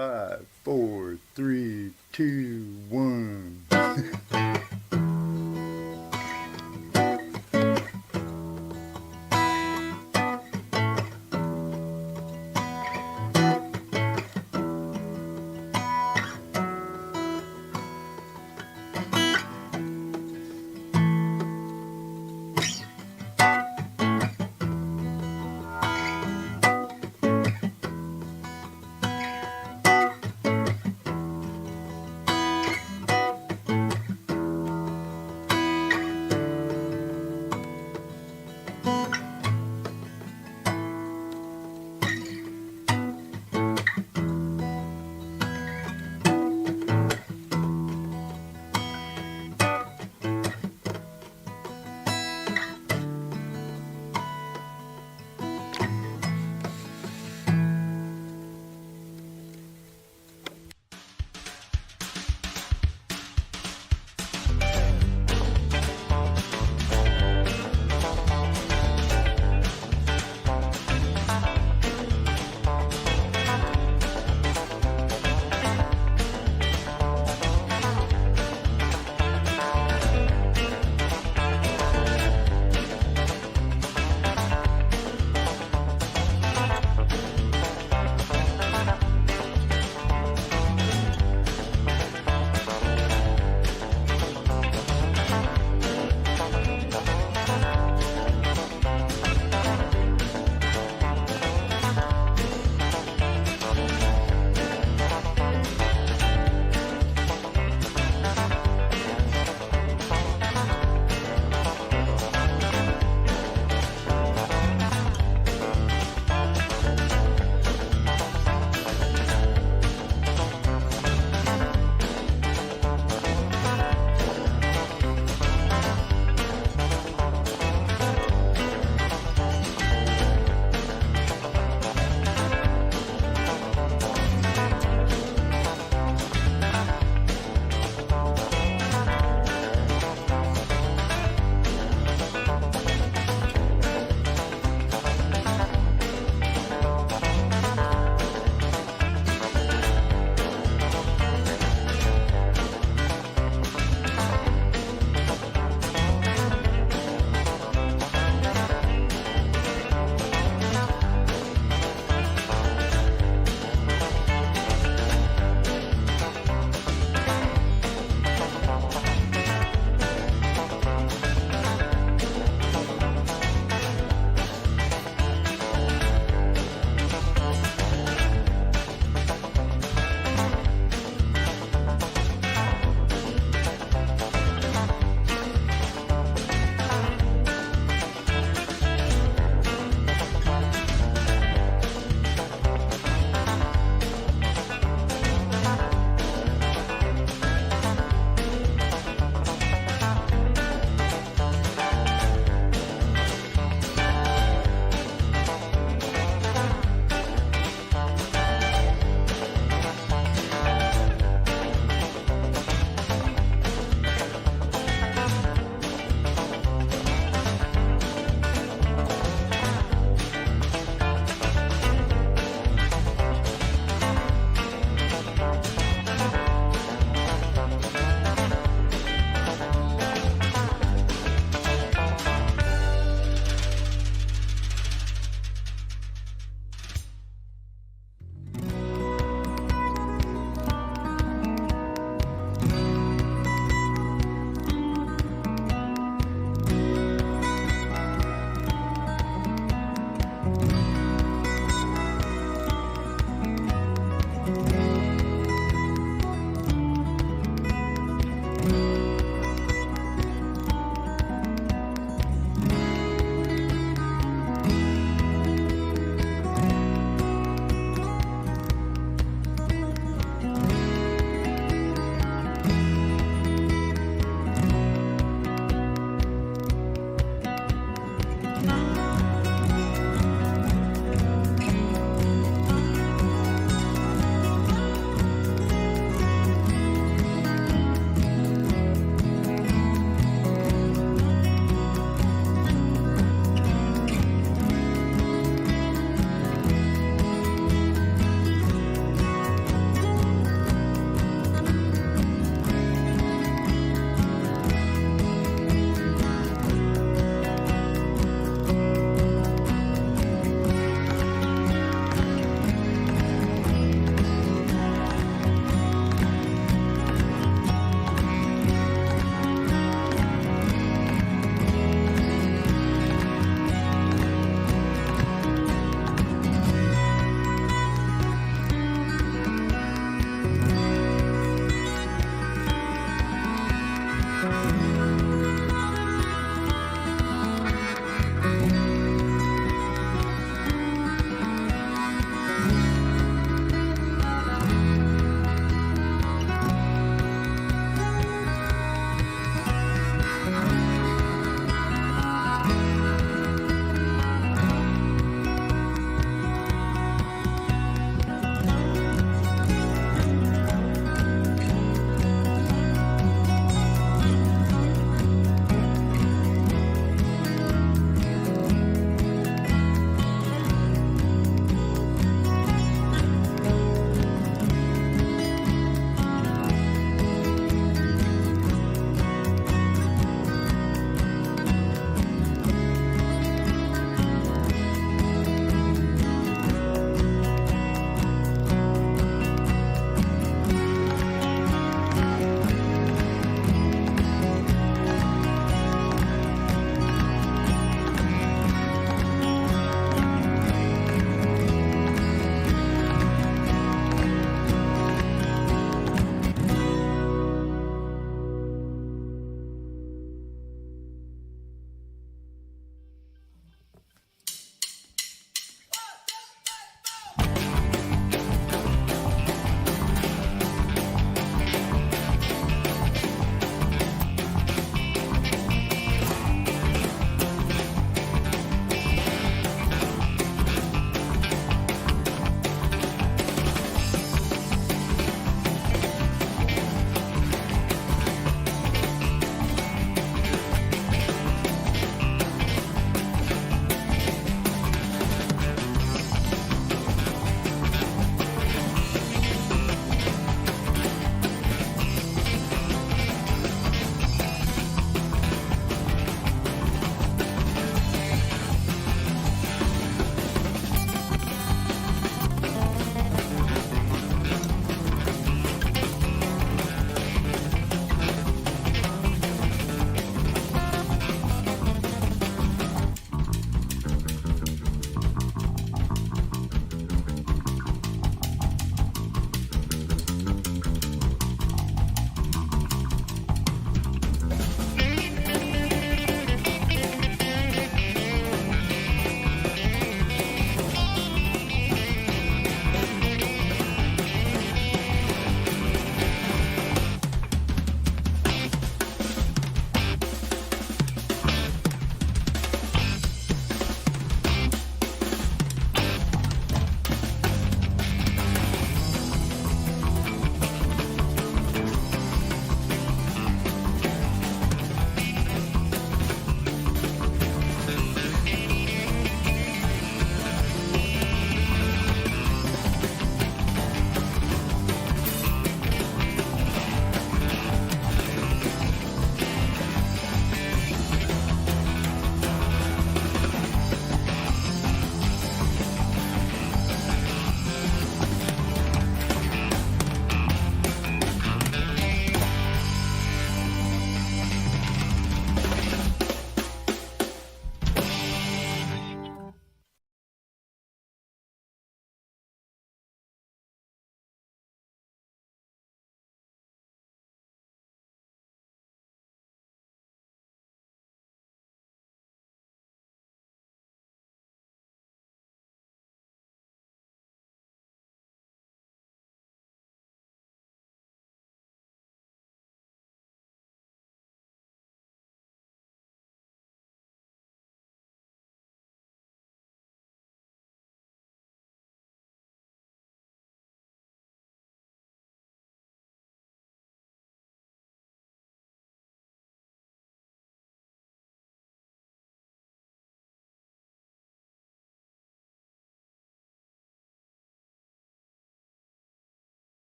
5, 4, 3, 2, 1.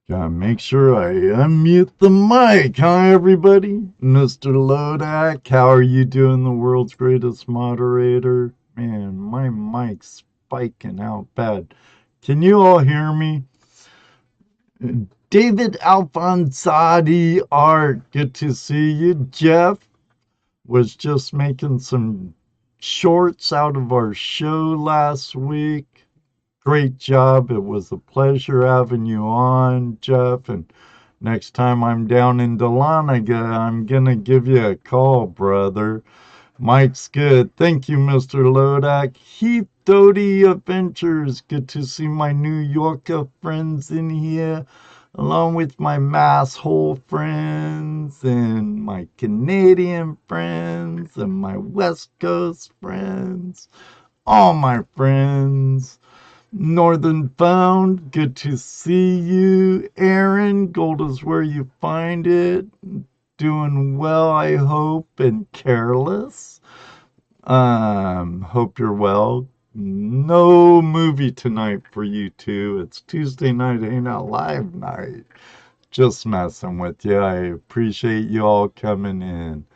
Gotta make sure I unmute the mic, huh, everybody? Mr. Lodak, how are you doing, the world's greatest moderator? Man, my mic's spiking out bad. Can you all hear me? David Alphonsadi Art, good to see you. Jeff was just making some shorts out of our show last week. Great job. It was a pleasure having you on, Jeff. And next time I'm down in Dahlonega, I'm going to give you a call, brother. Mike's good. Thank you, Mr. Lodak. Heath Doty Adventures. Good to see my New Yorker friends in here, along with my masshole friends and my Canadian friends and my West Coast friends. All my friends. Northern Found, good to see you. Aaron, gold is where you find it. Doing well, I hope, and careless. Hope you're well. No movie tonight for you two. It's Tuesday night, Hangout Live night. Just messing with you. I appreciate you all coming in.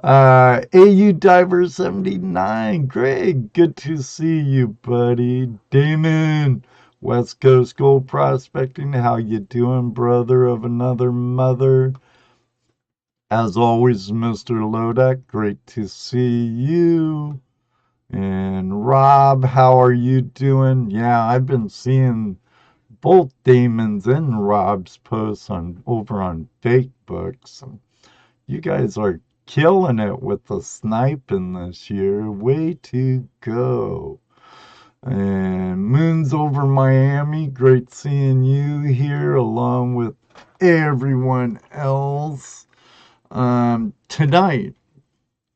AU Diver 79, Greg, good to see you, buddy. Damon, West Coast Gold Prospecting, how you doing, brother of another mother? As always, Mr. Lodak, great to see you. And Rob, how are you doing? Yeah, I've been seeing both Damon's and Rob's posts over on Facebook. So you guys are killing it with the sniping this year. Way to go. And Moon's over Miami. Great seeing you here along with everyone else. Tonight,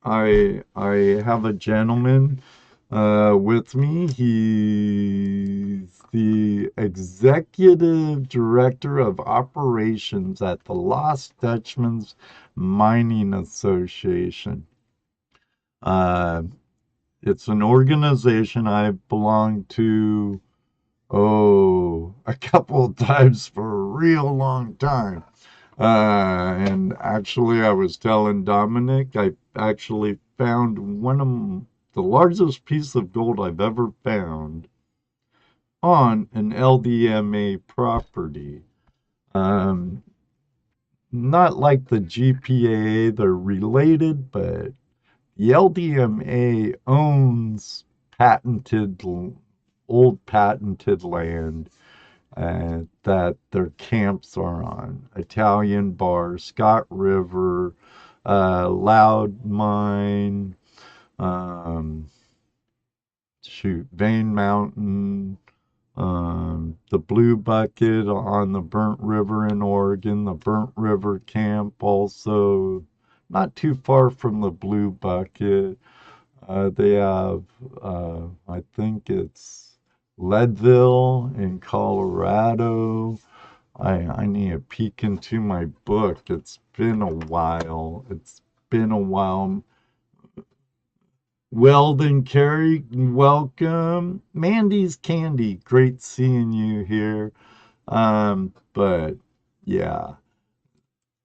I have a gentleman with me. He's the executive director of operations at the Lost Dutchman's Mining Association. It's an organization I belonged to, a couple of times for a real long time. And actually, I was telling Dominic, I actually found one of the largest piece of gold I've ever found on an LDMA property. Not like the GPA, they're related, but the LDMA owns old patented land that their camps are on. Italian Bar, Scott River, Loud Mine, Vane Mountain, the Blue Bucket on the Burnt River in Oregon, the Burnt River Camp also not too far from the Blue Bucket. They have, I think it's Leadville in Colorado. I need to peek into my book. It's been a while. Weldon Carey, welcome. Mandy's Candy, great seeing you here. But yeah,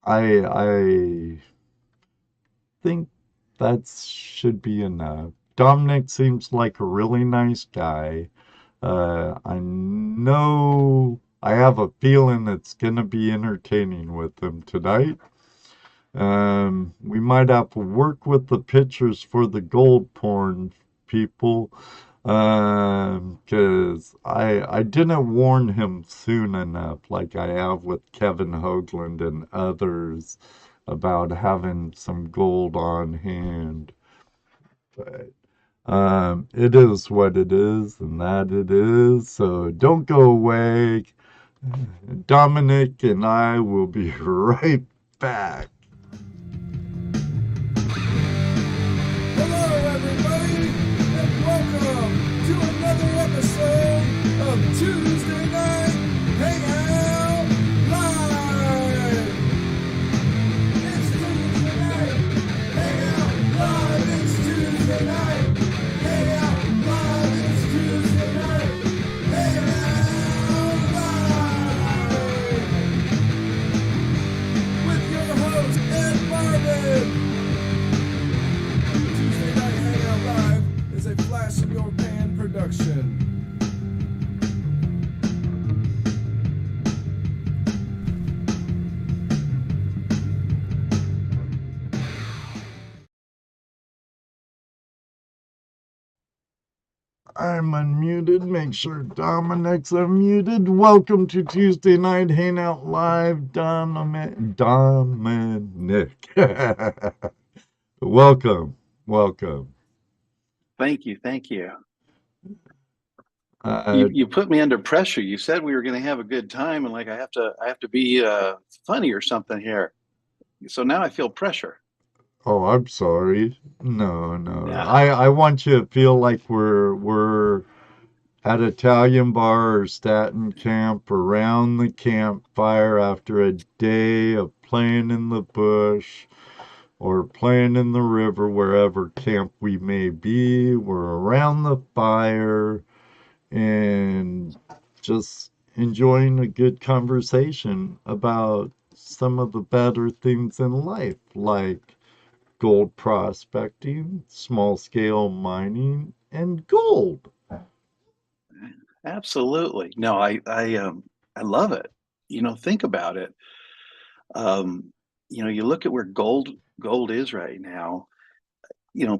I think that should be enough. Dominic seems like a really nice guy. I have a feeling it's gonna be entertaining with him tonight. We might have to work with the pictures for the gold porn people, because I didn't warn him soon enough, like I have with Kevin Hoagland and others, about having some gold on hand. But it is what it is, and that it is. So don't go away. Dominic and I will be right back. Hello, everybody, and welcome to another episode of Tuesday Night Hangout Live. It's Tuesday night, Hangout Live. It's Tuesday night, Hangout Live. It's Tuesday night, Hangout Live. I'm unmuted. Make sure Dominic's unmuted. Welcome to Tuesday Night Hangout Live, Dominic. Welcome, welcome. Thank you, thank you. Uh, You put me under pressure. You said we were going to have a good time, and like I have to be funny or something here. So now I feel pressure. oh, I'm sorry. No. Yeah, I want you to feel like we're at Italian bar or Staten Camp around the campfire after a day of playing in the bush or playing in the river, wherever camp we may be. We're around the fire and just enjoying a good conversation about some of the better things in life, like gold prospecting, small scale mining, and gold. absolutely. No, I love it. Think about it. Um, you look at where gold is right now.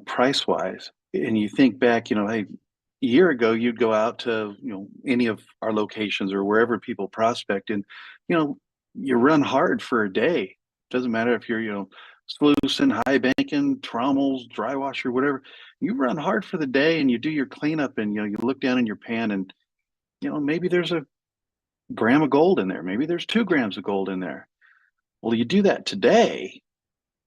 Price wise, and you think back. Hey, a year ago you'd go out to any of our locations or wherever people prospect, and you know you run hard for a day. Doesn't matter if you're sluicing, high banking, trommels, dry washer, whatever. You run hard for the day and you do your cleanup, and you look down in your pan, and maybe there's a gram of gold in there, maybe there's 2 grams of gold in there. Well, you do that today,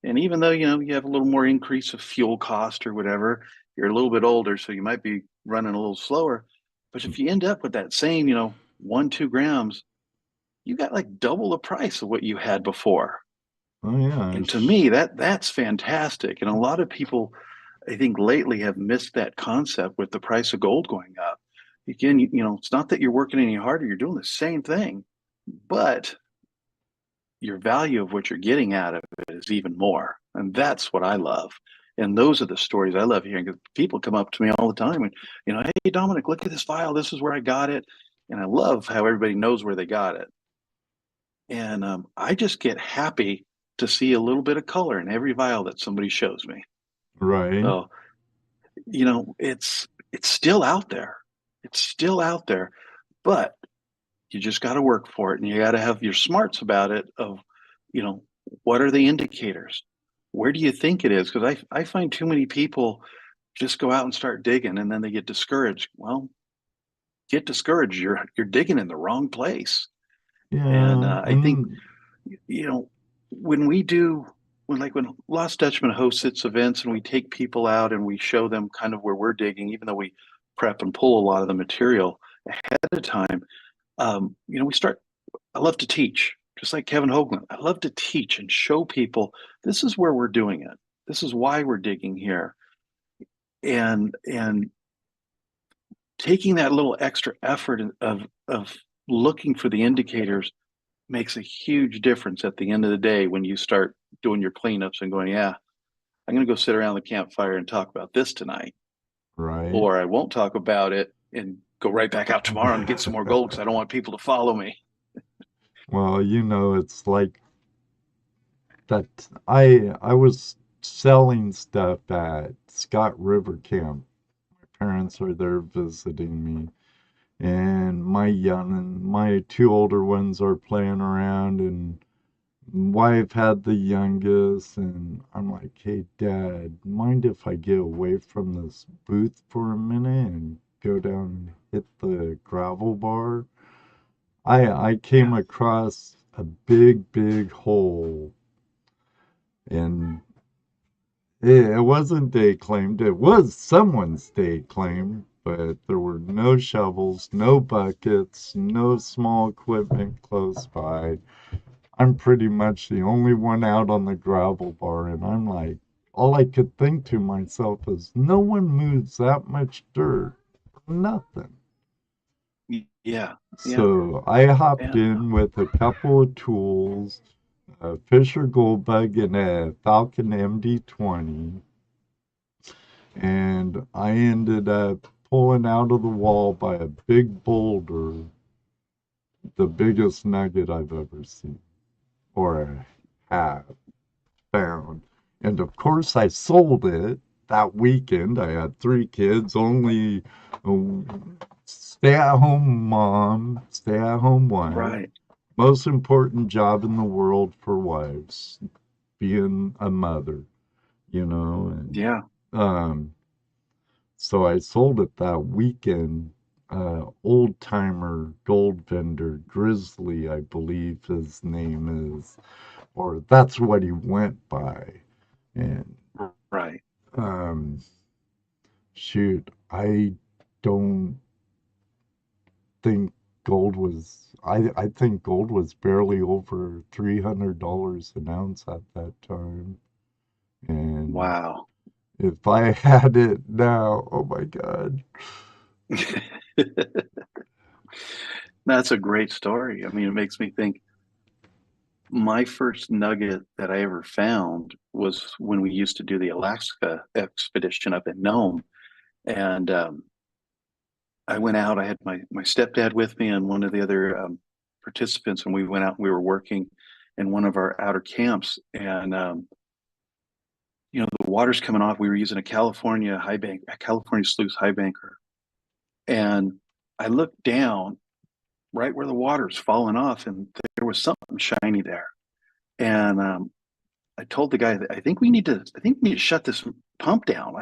and even though you have a little more increase of fuel cost or whatever, you're a little bit older, so you might be running a little slower. But if you end up with that same 1-2 grams, you got like double the price of what you had before. Oh yeah, And to me, that's fantastic. And a lot of people, I think, lately have missed that concept with the price of gold going up. Again, it's not that you're working any harder; you're doing the same thing, but your value of what you're getting out of it is even more. And that's what I love. And those are the stories I love hearing, because people come up to me all the time and, hey, Dominic, look at this file. This is where I got it. And I love how everybody knows where they got it. And I just get happy to see a little bit of color in every vial that somebody shows me. right. So, it's still out there. It's still out there, but you just got to work for it, and you got to have your smarts about it of, you know, what are the indicators? Where do you think it is? Because I find too many people just go out and start digging, and then they get discouraged. Well, get discouraged. You're digging in the wrong place. And Yeah, I think, and you know, when we do, when Lost Dutchman hosts its events and we take people out and we show them kind of where we're digging, even though we prep and pull a lot of the material ahead of time, we start. I love to teach, just like Kevin Hoagland. I love to teach and show people this is where we're doing it. This is why we're digging here, and taking that little extra effort of looking for the indicators makes a huge difference at the end of the day when you start doing your cleanups and going, yeah, I'm going to go sit around the campfire and talk about this tonight, right. or I won't talk about it and go right back out tomorrow and get some more gold because I don't want people to follow me. Well, it's like that. I was selling stuff at Scott River Camp. My parents are there visiting me, and my 2 older ones are playing around, and wife had the youngest, and I'm like, hey Dad, mind if I get away from this booth for a minute and go down and hit the gravel bar? I came Yeah. across a big hole, and it wasn't day claimed. It was someone's day claim, but there were no shovels, no buckets, no small equipment close by. I'm pretty much the only one out on the gravel bar, and I'm like, all I could think to myself is, no one moves that much dirt for nothing. Yeah. Yeah. So I hopped Yeah. in with a couple of tools, a Fisher Goldbug and a Falcon MD-20, and I ended up pulling out of the wall by a big boulder the biggest nugget I've ever seen, or have found. And of course, I sold it that weekend, I had 3 kids, only a stay-at-home mom, stay-at-home wife. Right. Most important job in the world for wives, being a mother, and Yeah. um, so I sold it that weekend. Old timer gold vendor Grizzly, I believe his name is, or that's what he went by. And Right. um, shoot, I don't think gold was. I think gold was barely over $300 an ounce at that time. And Wow. if I had it now, oh my God. That's a great story. I mean, it makes me think my first nugget that I ever found was when we used to do the Alaska expedition up in Nome. And I went out, I had my stepdad with me and one of the other participants, and we went out and we were working in one of our outer camps. And, the water's coming off. We were using a California sluice high banker. And I looked down right where the water's falling off, and there was something shiny there. And I told the guy that I think we need to shut this pump down.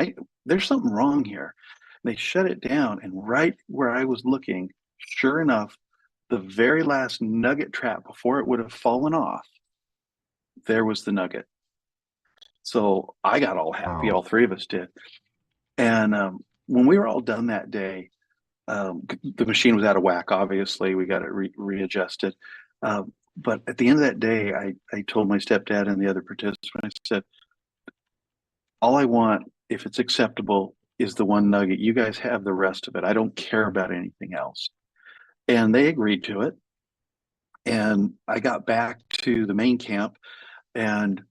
There's something wrong here. And they shut it down, and right where I was looking, sure enough, the very last nugget trap before it would have fallen off, there was the nugget. So I got all happy. Wow. All three of us did. And when we were all done that day, the machine was out of whack. Obviously, we got it readjusted. But at the end of that day, I told my stepdad and the other participant, I said, all I want, if it's acceptable, is the one nugget. You guys have the rest of it. I don't care about anything else. And they agreed to it. And I got back to the main camp, and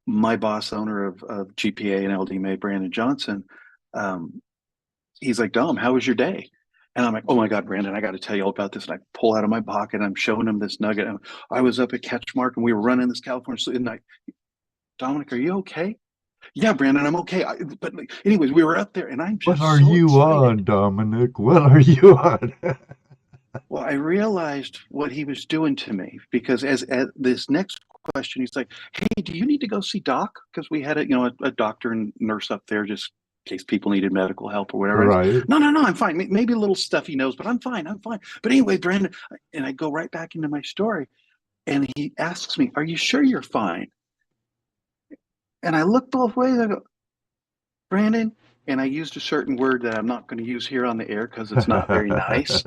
my boss, owner of GPA and LDMA, Brandon Johnson, he's like, Dom, how was your day? And I'm like, oh my God, Brandon, I got to tell you all about this. And I pull out of my pocket, and I'm showing him this nugget. And I was up at Catchmark, and we were running this California. And I, Dominic, are you okay? Yeah, Brandon, I'm okay. But anyways, we were up there, and I'm What just are so you excited. on, Dominic? What are you on? Well, I realized what he was doing to me, because as this next question, he's like, hey, do you need to go see Doc? Because we had a doctor and nurse up there just in case people needed medical help or whatever. Right. No, I'm fine. Maybe a little stuffy nose, but I'm fine. But anyway, Brandon, and I go right back into my story, and he asks me, are you sure you're fine? And I look both ways. I go, Brandon, and I used a certain word that I'm not going to use here on the air because it's not very nice.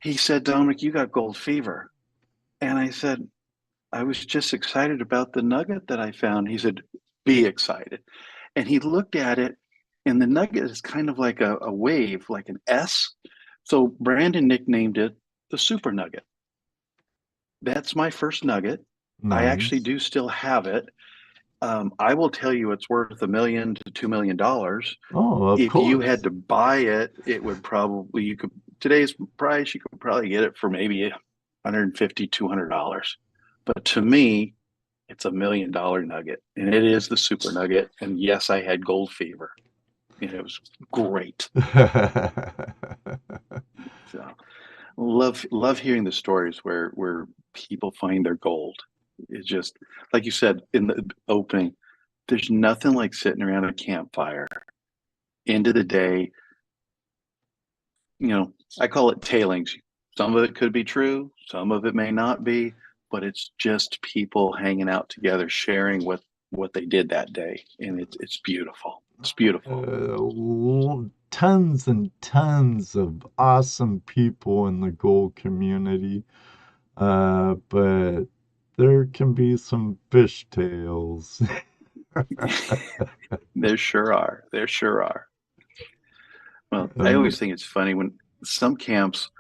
He said, Dominic, you got gold fever. And I said, I was just excited about the nugget that I found. He said, be excited. And he looked at it, and the nugget is kind of like a wave, like an S. So Brandon nicknamed it the Super Nugget. That's my first nugget. I actually Nice. do still have it. I will tell you it's worth $1 million to $2 million. Oh, of If you course. had to buy it, it would probably, today's price, you could probably get it for maybe $150, $200. But to me, it's $1 million nugget, and it is the Super Nugget. And yes, I had gold fever, and it was great. So love hearing the stories where people find their gold. It's just like you said in the opening. There's nothing like sitting around a campfire, end of the day. I call it tailings. Some of it could be true, some of it may not be, but it's just people hanging out together, sharing what they did that day, and it's beautiful. It's beautiful. Tons and tons of awesome people in the gold community, but there can be some fishtails. There sure are. There sure are. Well, I Um, always think it's funny when some camps,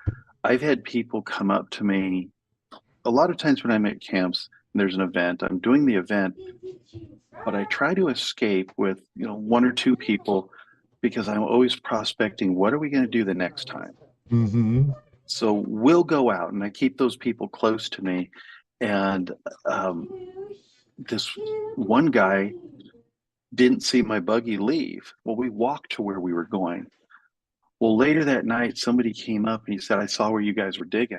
I've had people come up to me a lot of times when I'm at camps and there's an event, I'm doing the event, but I try to escape with, one or two people because I'm always prospecting, what are we going to do the next time? mhm. So we'll go out, and I keep those people close to me. And this one guy didn't see my buggy leave. Well, we walked to where we were going. Well, later that night, somebody came up and he said, I saw where you guys were digging.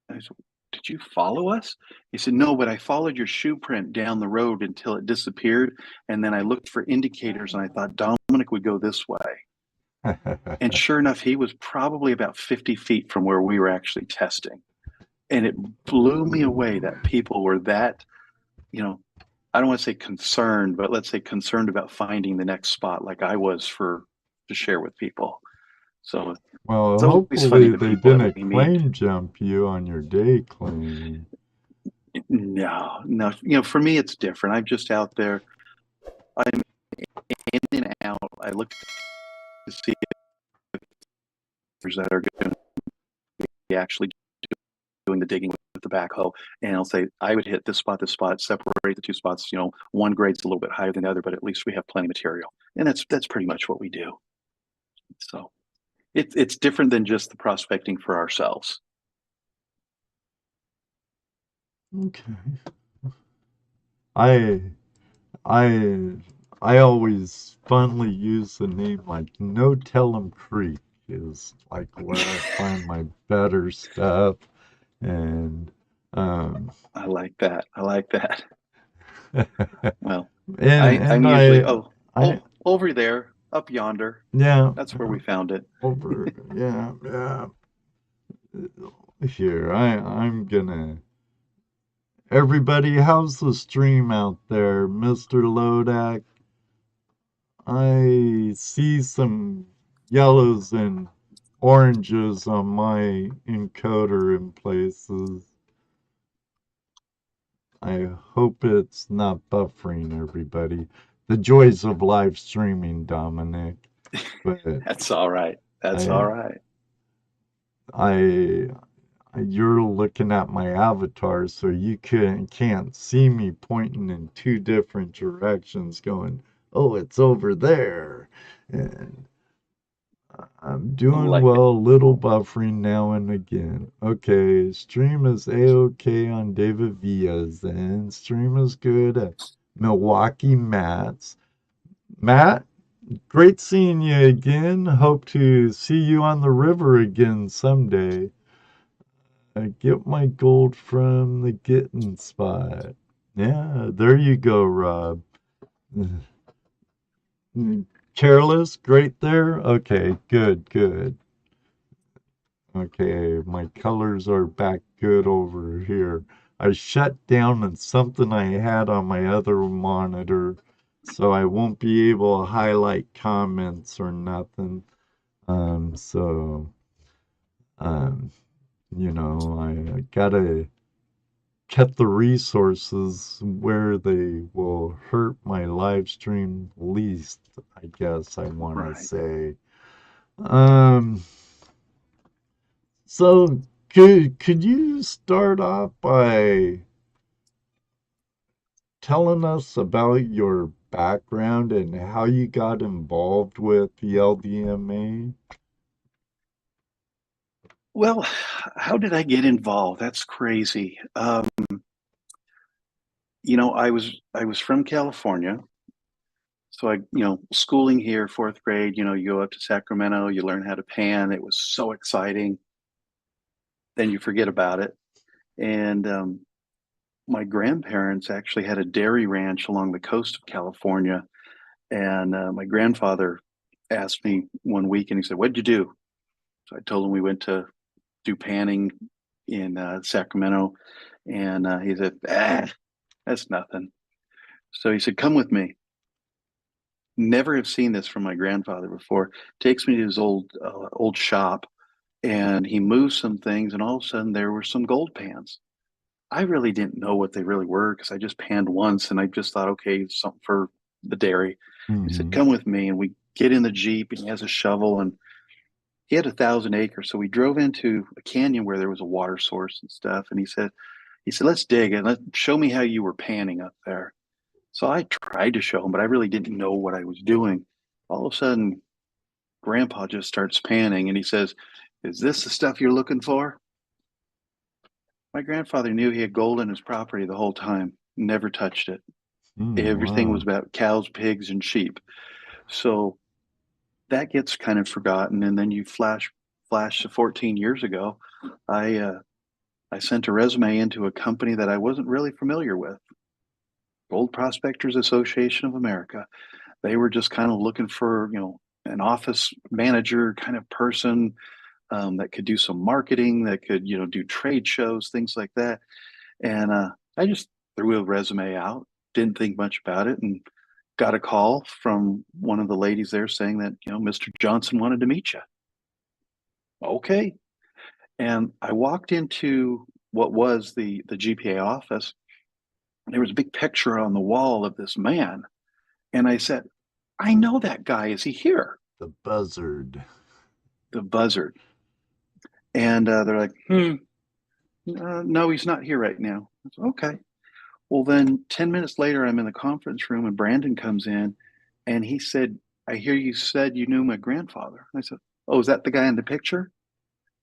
And I said, did you follow us? He said, no, but I followed your shoe print down the road until it disappeared. And then I looked for indicators and I thought Dominic would go this way. And sure enough, he was probably about 50 feet from where we were actually testing. And it blew me away that people were that, I don't want to say concerned, but let's say concerned about finding the next spot like I was to share with people. So Well, it's always funny hopefully the they people that didn't we meet. claim jump you on your day claim. No. For me, it's different. I'm just out there. I'm in and out. I look to see if there's that are going to be actually doing the digging with the backhoe. And I'll say, I would hit this spot, separate the two spots. One grade's a little bit higher than the other, but at least we have plenty of material. And that's pretty much what we do. So it's different than just the prospecting for ourselves. Okay. I I I always fondly use the name like No Tell'em Creek is like where I find my better stuff, and I like that. Well, I'm and usually I over there, up yonder. yeah, That's where we found it. over yeah. Here I'm gonna. Everybody, how's the stream out there, Mr. Lodak? I see some yellows and oranges on my encoder in places. I hope it's not buffering everybody. The joys of live streaming, Dominic. But That's all right. I, I, you're looking at my avatar, so you can't see me pointing in two different directions, going, "Oh, it's over there," and I'm doing Like well, little buffering now and again. Okay, stream is A-OK on David Villa's, and stream is good at Milwaukee Matt's. Matt, great seeing you again. Hope to see you on the river again someday. I get my gold from the getting spot. Yeah, there you go, Rob. Careless, great there? Okay, good. Okay, my colors are back good over here. I shut down something I had on my other monitor, so I won't be able to highlight comments or nothing. So, um, I gotta cut the resources where they will hurt my live stream least, I guess I want to right. say. Um, So could you start off by telling us about your background and how you got involved with the LDMA? Well, how did I get involved? That's crazy. I was from California. So schooling here, fourth grade, you go up to Sacramento, you learn how to pan. It was so exciting. Then you forget about it. And my grandparents actually had a dairy ranch along the coast of California. And my grandfather asked me one week and he said, "What'd you do?" So I told him we went to do panning in Sacramento. And he said, that's nothing. So he said, "Come with me." Never have seen this from my grandfather before. Takes me to his old shop, and he moves some things, and all of a sudden there were some gold pans. I really didn't know what they really were because I just panned once, and I just thought, okay, something for the dairy. He said, Mm-hmm. "Come with me," and we get in the Jeep, and he has a shovel, and he had 1,000 acres. So we drove into a canyon where there was a water source and stuff, and he said, "Let's dig and show me how you were panning up there." So I tried to show him, but I really didn't know what I was doing. All of a sudden, Grandpa just starts panning and he says, "Is this the stuff you're looking for?" My grandfather knew he had gold in his property the whole time, never touched it. Everything was Wow. about cows, pigs, and sheep. So that gets kind of forgotten. And then you flash to 14 years ago. I sent a resume into a company that I wasn't really familiar with, Gold Prospectors Association of America. They were just kind of looking for, an office manager kind of person, that could do some marketing, that could, do trade shows, things like that. And I just threw a resume out, didn't think much about it, and got a call from one of the ladies there saying that, Mr. Johnson wanted to meet you. Okay. And I walked into what was the GPA office. And there was a big picture on the wall of this man. And I said, I know that guy. Is he here? The buzzard. The buzzard. And they're like, no, he's not here right now. I said, okay. Well, then 10 minutes later, I'm in the conference room and Brandon comes in and he said, I hear you said you knew my grandfather. I said, oh, is that the guy in the picture?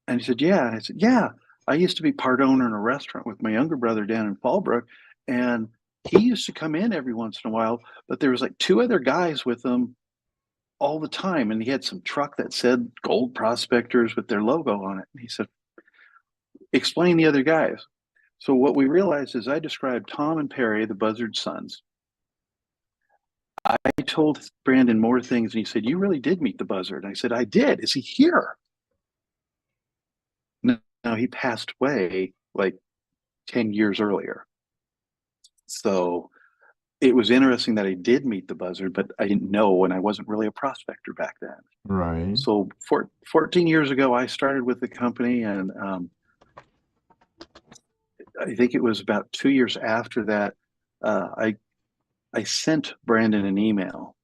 And he said, yeah. And I said, yeah, I used to be part owner in a restaurant with my younger brother down in Fallbrook. And he used to come in every once in a while, but there was like two other guys with him all the time. And he had some truck that said Gold Prospectors with their logo on it. And he said, explain the other guys. So what we realized is I described Tom and Perry, the Buzzard sons. I told Brandon more things, and he said, you really did meet the Buzzard. And I said, I did. Is he here? No, he passed away like 10 years earlier. So it was interesting that I did meet the Buzzard, but I didn't know, and I wasn't really a prospector back then. Right. So 14 years ago, I started with the company, and I think it was about 2 years after that, I sent Brandon an email.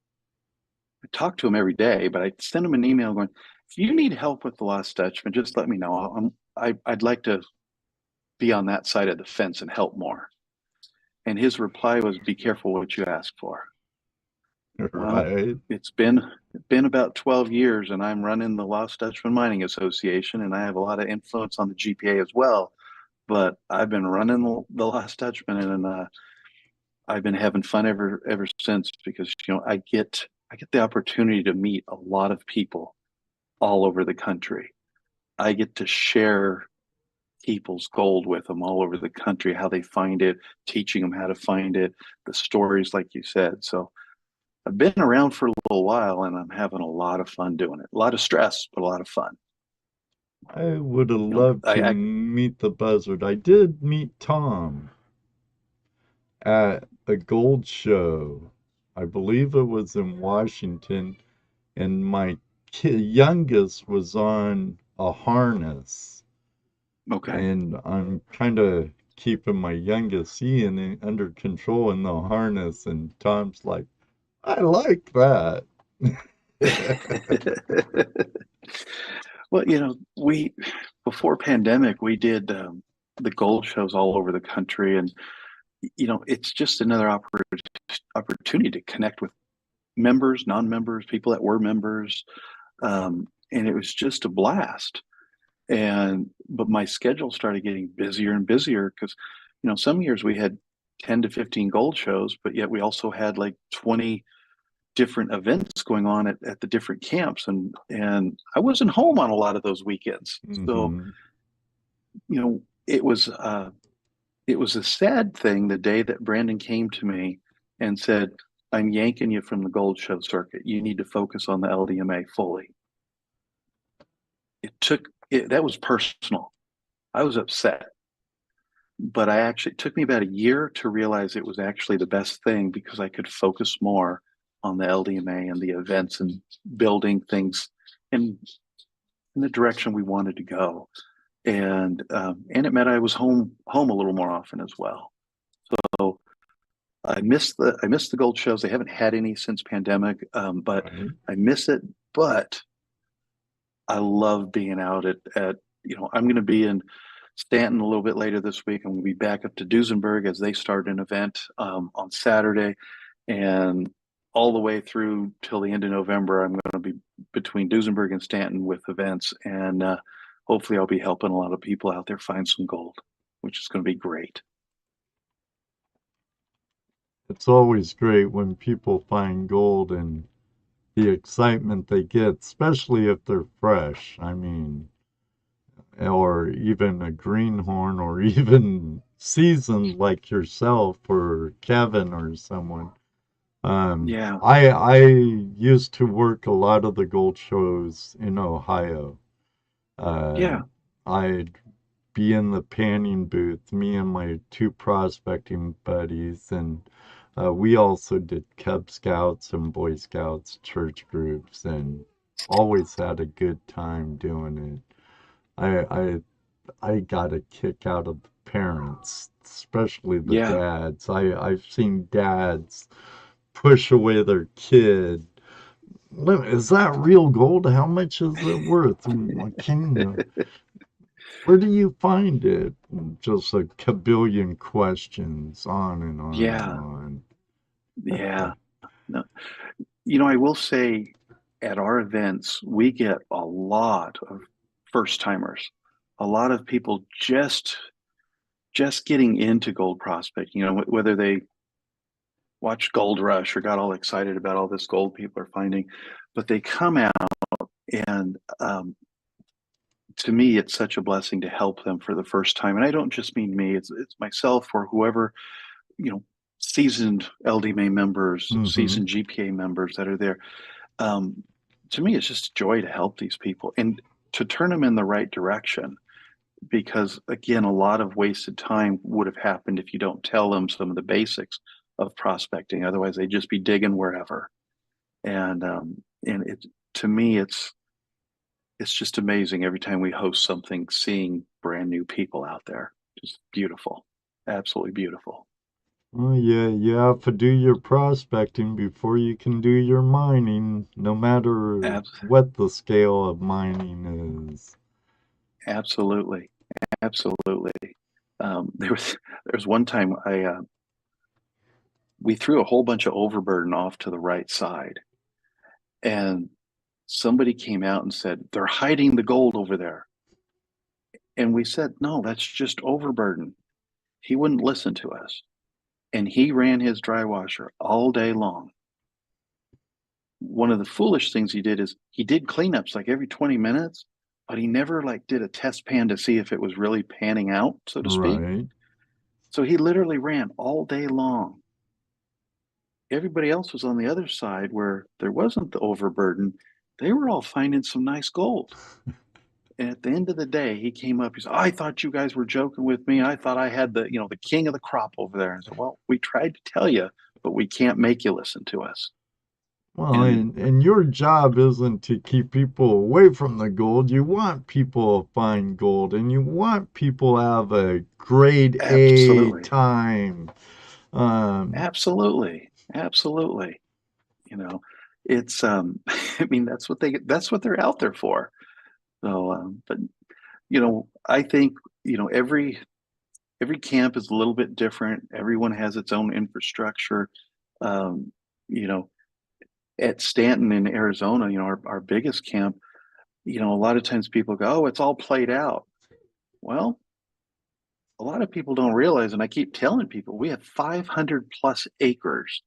I talked to him every day, but I sent him an email going, if you need help with the Lost Dutchman, just let me know. I'd like to be on that side of the fence and help more. And his reply was, be careful what you ask for. Well, Right. it's been about 12 years, and I'm running the Lost Dutchman Mining Association, and I have a lot of influence on the GPA as well. But I've been running the Lost Dutchman, and I've been having fun ever since, because I get the opportunity to meet a lot of people all over the country. I get to share people's gold with them all over the country, how they find it, teaching them how to find it, the stories, like you said. So I've been around for a little while, and I'm having a lot of fun doing it. A lot of stress, but a lot of fun. I would have loved to I meet the buzzard. I did meet Tom at a gold show. I believe it was in Washington, and my youngest was on a harness, okay. and I'm kind of keeping my youngest Ian under control in the harness, and Tom's like, I like that. Well, we before pandemic, we did the gold shows all over the country, and it's just another opportunity to connect with members, non-members, people that were members, and it was just a blast. But my schedule started getting busier and busier because, some years we had 10 to 15 gold shows, but yet we also had like 20 different events going on at the different camps, and I wasn't home on a lot of those weekends. So, Hmm. you know, it was a sad thing the day that Brandon came to me and said, I'm yanking you from the gold show circuit. You need to focus on the LDMA fully. That was personal. I was upset, but it took me about a year to realize it was actually the best thing, because I could focus more on the LDMA and the events and building things in the direction we wanted to go. And it meant I was home a little more often as well. So I miss the gold shows. They haven't had any since pandemic, but Right. I miss it. But I love being out at I'm going to be in Stanton a little bit later this week. I'm going to be back up to Duesenberg as they start an event on Saturday, and all the way through till the end of November, I'm going to be between Duesenberg and Stanton with events, and hopefully I'll be helping a lot of people out there find some gold, which is going to be great. it's always great when people find gold and the excitement they get, especially if they're fresh. I mean, or even a greenhorn, or even seasoned like yourself or Kevin or someone. Yeah, I used to work a lot of the gold shows in Ohio. Uh, yeah, I'd be in the panning booth, me and my two prospecting buddies, and we also did Cub Scouts and Boy Scouts church groups, and always had a good time doing it. I got a kick out of the parents, especially the yeah. dads. I've seen dads push away their kid. Is that real gold? How much is it worth? Can you, where do you find it? Just a kabillion questions, on and on and Yeah, on. yeah. No, I will say at our events, we get a lot of first timers, a lot of people just getting into gold prospecting, whether they watched Gold Rush or got all excited about all this gold people are finding, but they come out and to me, it's such a blessing to help them for the first time. And I don't just mean me; it's myself or whoever, you know, seasoned LDMA members, Mm-hmm. seasoned GPA members that are there. Um, to me, it's just a joy to help these people and to turn them in the right direction. Because again, a lot of wasted time would have happened if you don't tell them some of the basics of prospecting. Otherwise, they'd just be digging wherever. And it to me, it's just amazing every time we host something, seeing brand new people out there. Just beautiful, absolutely beautiful. Oh yeah, you have to do your prospecting before you can do your mining, no matter Ab- what the scale of mining is. Absolutely, absolutely. There was one time we threw a whole bunch of overburden off to the right side, and somebody came out and said they're hiding the gold over there, and we said no, that's just overburden. He wouldn't listen to us, and he ran his dry washer all day long. One of the foolish things he did is he did cleanups like every 20 minutes, but he never like did a test pan to see if it was really panning out, so to speak. Right. So he literally ran all day long. Everybody else was on the other side where there wasn't the overburden. They were all finding some nice gold. And at the end of the day, he came up. He said, "I thought you guys were joking with me. I thought I had the king of the crop over there." And I said, "Well, we tried to tell you, but we can't make you listen to us." Well, And and your job isn't to keep people away from the gold. You want people to find gold, and you want people to have a grade A absolutely, time. Um, absolutely, absolutely. You know, it's I mean, that's what they're out there for. So, but I think every camp is a little bit different. Everyone has its own infrastructure. Um, you know, at Stanton in Arizona, our biggest camp, a lot of times people go, "Oh, it's all played out." Well, a lot of people don't realize, and I keep telling people, we have 500 plus acres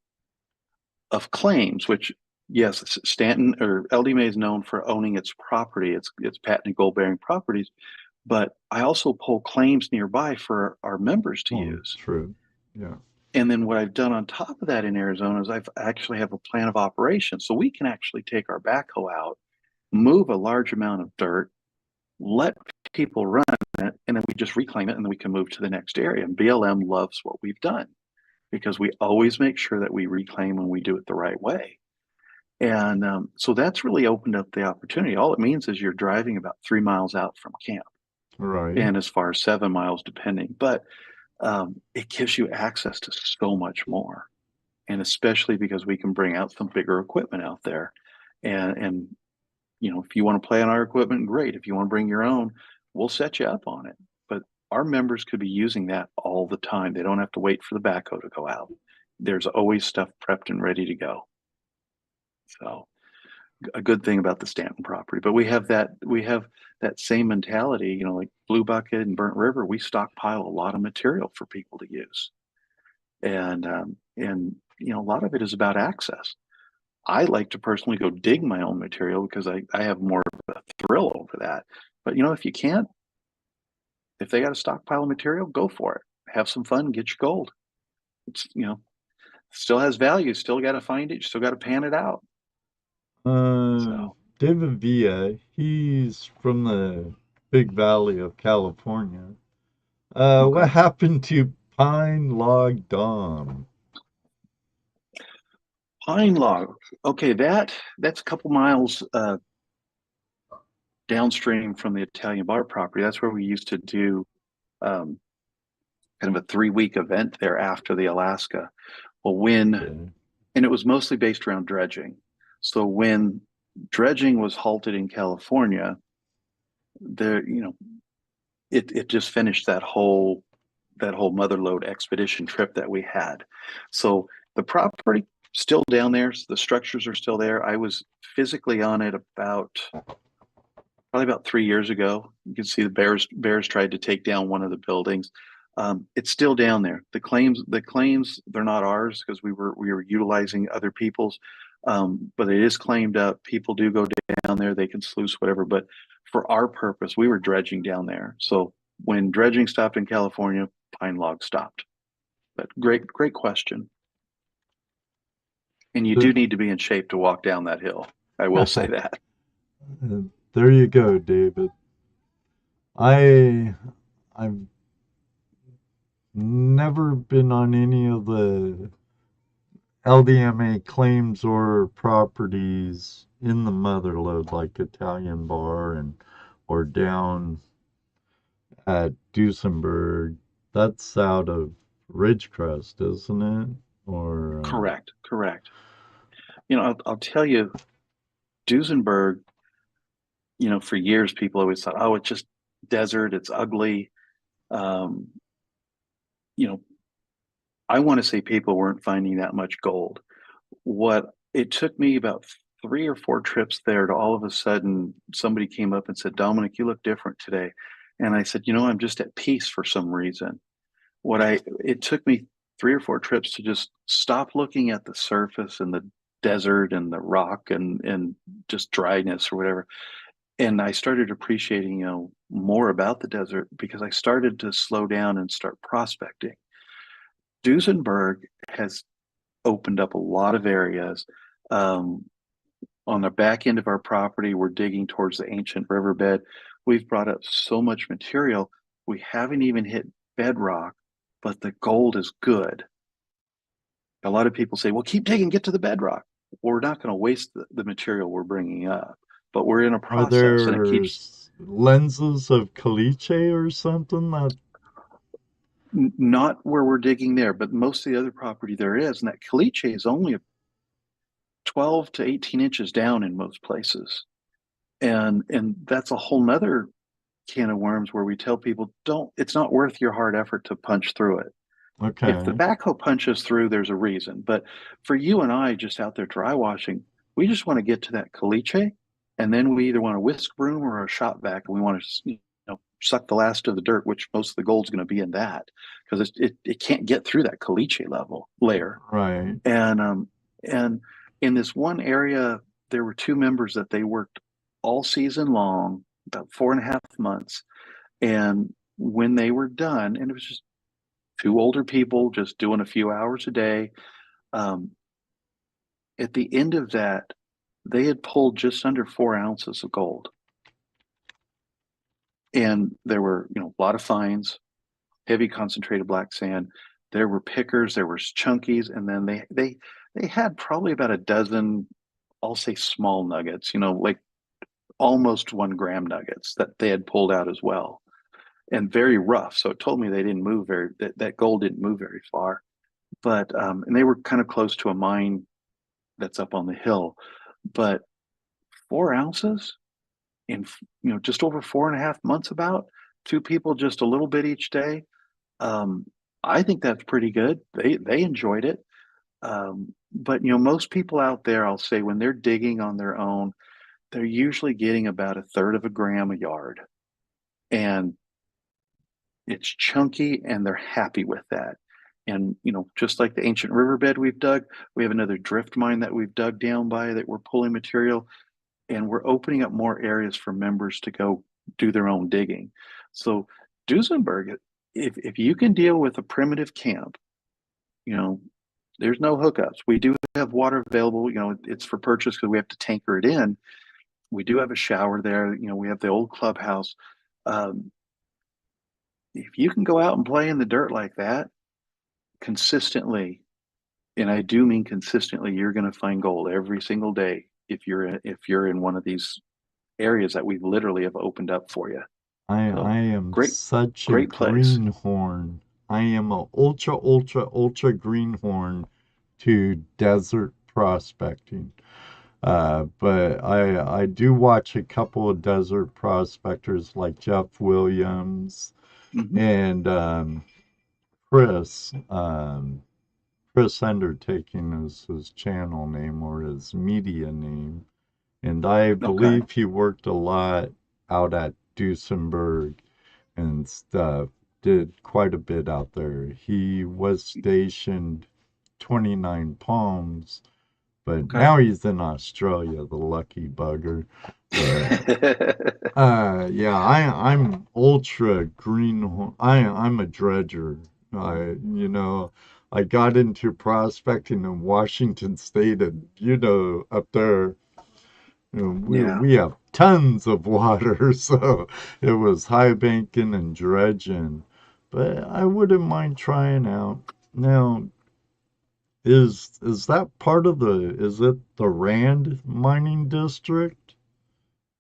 of claims, which yes, Stanton or LDMA is known for owning its property, its patented gold bearing properties, but I also pull claims nearby for our members to well, use. true. Yeah. And then what I've done on top of that in Arizona is I've actually have a plan of operation. So we can actually take our backhoe out, move a large amount of dirt, let people run it, and then we just reclaim it and then we can move to the next area. And BLM loves what we've done because we always make sure that we reclaim and we do it the right way. And so that's really opened up the opportunity. All it means is you're driving about 3 miles out from camp, Right. and as far as 7 miles, depending. But it gives you access to so much more, and especially because we can bring out some bigger equipment out there. And if you want to play on our equipment, great. If you want to bring your own, we'll set you up on it. But our members could be using that all the time. They don't have to wait for the backhoe to go out. There's always stuff prepped and ready to go. So a good thing about the Stanton property. But we have that same mentality, like Blue Bucket and Burnt River, we stockpile a lot of material for people to use. and a lot of it is about access. I like to personally go dig my own material because I have more of a thrill over that. But if you can't, if they got a stockpile of material, go for it. Have some fun, get your gold. It's still has value. Still got to find it. Still got to pan it out. Uh, So David Villa, he's from the Big Valley of California. What okay. happened to Pine Log Dom? Pine log. Okay, that's a couple miles downstream from the Italian bar property. That's where we used to do um, kind of a 3-week event there after the Alaska. Well, Okay. and it was mostly based around dredging. So when dredging was halted in California, there, it just finished that whole motherlode expedition trip that we had. So the property still down there, so the structures are still there. I was physically on it probably about 3 years ago. You can see the bears tried to take down one of the buildings. It's still down there. The claims, they're not ours because we were utilizing other people's, but it is claimed up. People do go down there. They can sluice whatever. But for our purpose, we were dredging down there. So when dredging stopped in California, pine log stopped. But great question. And you do need to be in shape to walk down that hill. I will say that. There you go, David. I I've never been on any of the LDMA claims or properties in the motherlode like Italian Bar and or down at Duesenberg. That's out of Ridgecrest, isn't it? Or Correct. I'll tell you, Duesenberg, for years people always thought, oh, it's just desert, it's ugly. Um, you know, I want to say people weren't finding that much gold. What it took me about 3 or 4 trips there to all of a sudden somebody came up and said, Dominic, you look different today. And I said, I'm just at peace for some reason. It took me 3 or 4 trips to just stop looking at the surface and the desert and the rock and just dryness or whatever. And I started appreciating, more about the desert because I started to slow down and start prospecting. Duesenberg has opened up a lot of areas. Um, on the back end of our property, we're digging towards the ancient riverbed. We've brought up so much material. We haven't even hit bedrock, but the gold is good. A lot of people say, well, keep digging, get to the bedrock. Well, we're not going to waste the material we're bringing up, but we're in a are process and it there keeps lenses of caliche or something that not where we're digging there, but most of the other property there is. And that caliche is only 12 to 18 inches down in most places. And that's a whole nother can of worms where we tell people it's not worth your hard effort to punch through it. If the okay? backhoe punches through, there's a reason. But for you and I just out there dry washing, we just want to get to that caliche, and then we either want a whisk broom or a shop vac, and we want to suck the last of the dirt, which most of the gold's going to be in that because it can't get through that caliche level layer. Right. And in this one area, there were 2 members that they worked all season long, about 4.5 months. And when they were done, and it was just 2 older people just doing a few hours a day, um, at the end of that, they had pulled just under 4 ounces of gold. And there were, a lot of fines, heavy concentrated black sand. There were pickers, there were chunkies, and then they had probably about a dozen, I'll say small nuggets, like almost 1 gram nuggets that they had pulled out as well, and very rough. So it told me they didn't move that gold didn't move very far, but and they were kind of close to a mine that's up on the hill, but 4 ounces in just over 4.5 months, about 2 people, just a little bit each day. Um, I think that's pretty good. They enjoyed it. But most people out there, I'll say, when they're digging on their own, they're usually getting about 1/3 of a gram a yard, and it's chunky, and they're happy with that. And, just like the ancient riverbed we've dug, we have another drift mine that we've dug down by that we're pulling material, and we're opening up more areas for members to go do their own digging. So Duesenberg, if you can deal with a primitive camp, you know, there's no hookups. We do have water available. It's for purchase because we have to tanker it in. We do have a shower there. We have the old clubhouse. Um, if you can go out and play in the dirt like that consistently, and I do mean consistently, you're going to find gold every single day if you're in one of these areas that we literally have opened up for you. I So am great, such a great place. greenhorn. I am a ultra, ultra, ultra greenhorn to desert prospecting. But I do watch a couple of desert prospectors like Jeff Williams Hmm. and Chris. Chris Undertaking is his channel name or his media name. And I Okay. believe he worked a lot out at Duesenberg and stuff, did quite a bit out there. He was stationed 29 Palms, but Okay. now he's in Australia, the lucky bugger. But yeah, I'm ultra green. I'm a dredger. I got into prospecting in Washington State, and up there, Yeah. we have tons of water, so it was high banking and dredging. But I wouldn't mind trying out. Now, is that part of is it the Rand mining district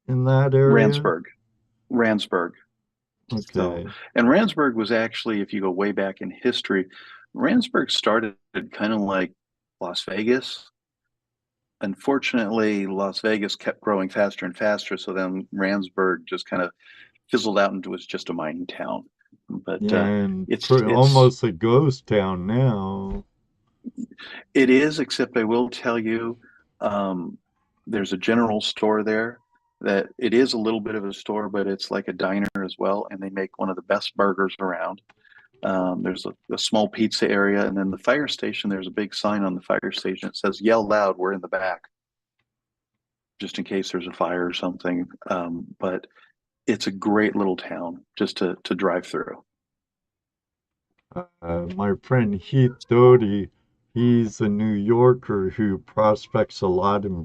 in that area? Randsburg. Randsburg. So, Okay. and Randsburg was actually, if you go way back in history, Randsburg started kind of like Las Vegas. Unfortunately, Las Vegas kept growing faster and faster, so then Randsburg just kind of fizzled out into it's just a mining town. But Yeah, and it's it's almost a ghost town now. it is, except I will tell you, um, there's a general store there that it is a little bit of a store, but it's like a diner as well, and they make one of the best burgers around. There's a small pizza area, and then the fire station. There's a big sign on the fire station. It says "Yell loud, we're in the back," just in case there's a fire or something. But it's a great little town just to drive through. My friend Heath Doty, he's a New Yorker who prospects a lot in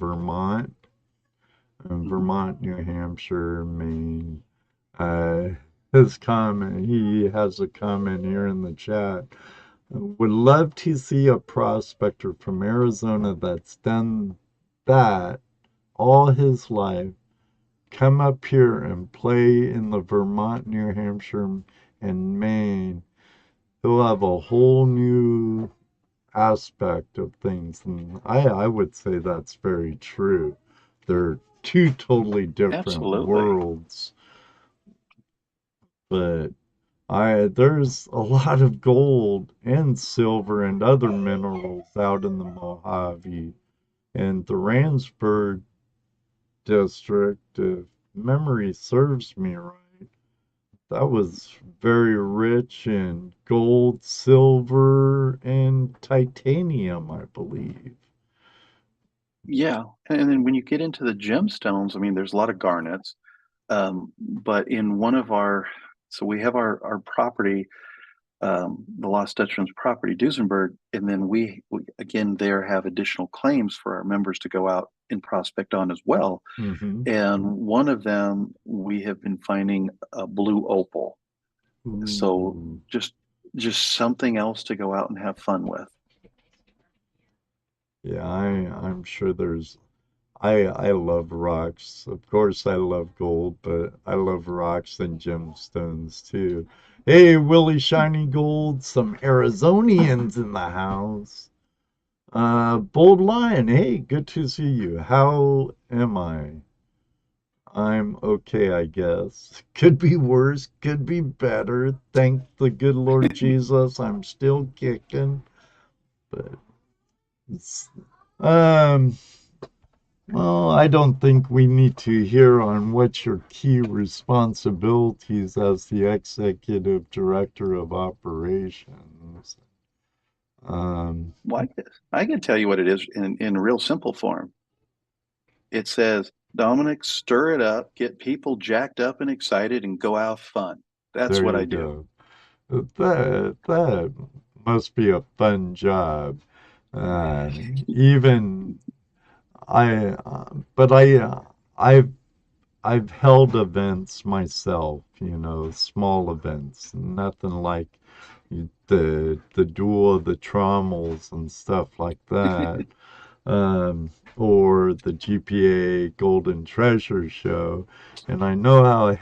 Mhm. Vermont, New Hampshire, Maine. Uh, his comment, he has a comment here in the chat. Would love to see a prospector from Arizona that's done that all his life come up here and play in the Vermont, New Hampshire, and Maine. He'll have a whole new aspect of things. And I would say that's very true. They're two totally different Absolutely. worlds, but there's a lot of gold and silver and other minerals out in the Mojave. And the Randsburg district, if memory serves me right, that was very rich in gold, silver, and titanium, I believe. Yeah, and then when you get into the gemstones, I mean, there's a lot of garnets. But in one of our, so we have our property, the Lost Dutchman's property, Duesenberg, and then we again there have additional claims for our members to go out and prospect on as well. Mm-hmm. And one of them we have been finding a blue opal. So Ooh. just something else to go out and have fun with. Yeah, I'm sure there's I love rocks. Of course I love gold, but I love rocks and gemstones too. Hey, Willie Shiny Gold, some Arizonians in the house. Bold Lion, hey, good to see you. How am I? I'm okay, I guess. Could be worse, could be better. Thank the good Lord Jesus, I'm still kicking. But it's, um, well, I don't think we need to hear on what your key responsibilities as the executive director of operations. Well, I can tell you what it is in real simple form. It says, Dominic, stir it up, get people jacked up and excited, and go have fun. That's there what you I do. go. That must be a fun job. Uh, even I, but I've held events myself, small events, nothing like the Duel of the Trommels and stuff like that, or the GPA Golden Treasure Show, and I know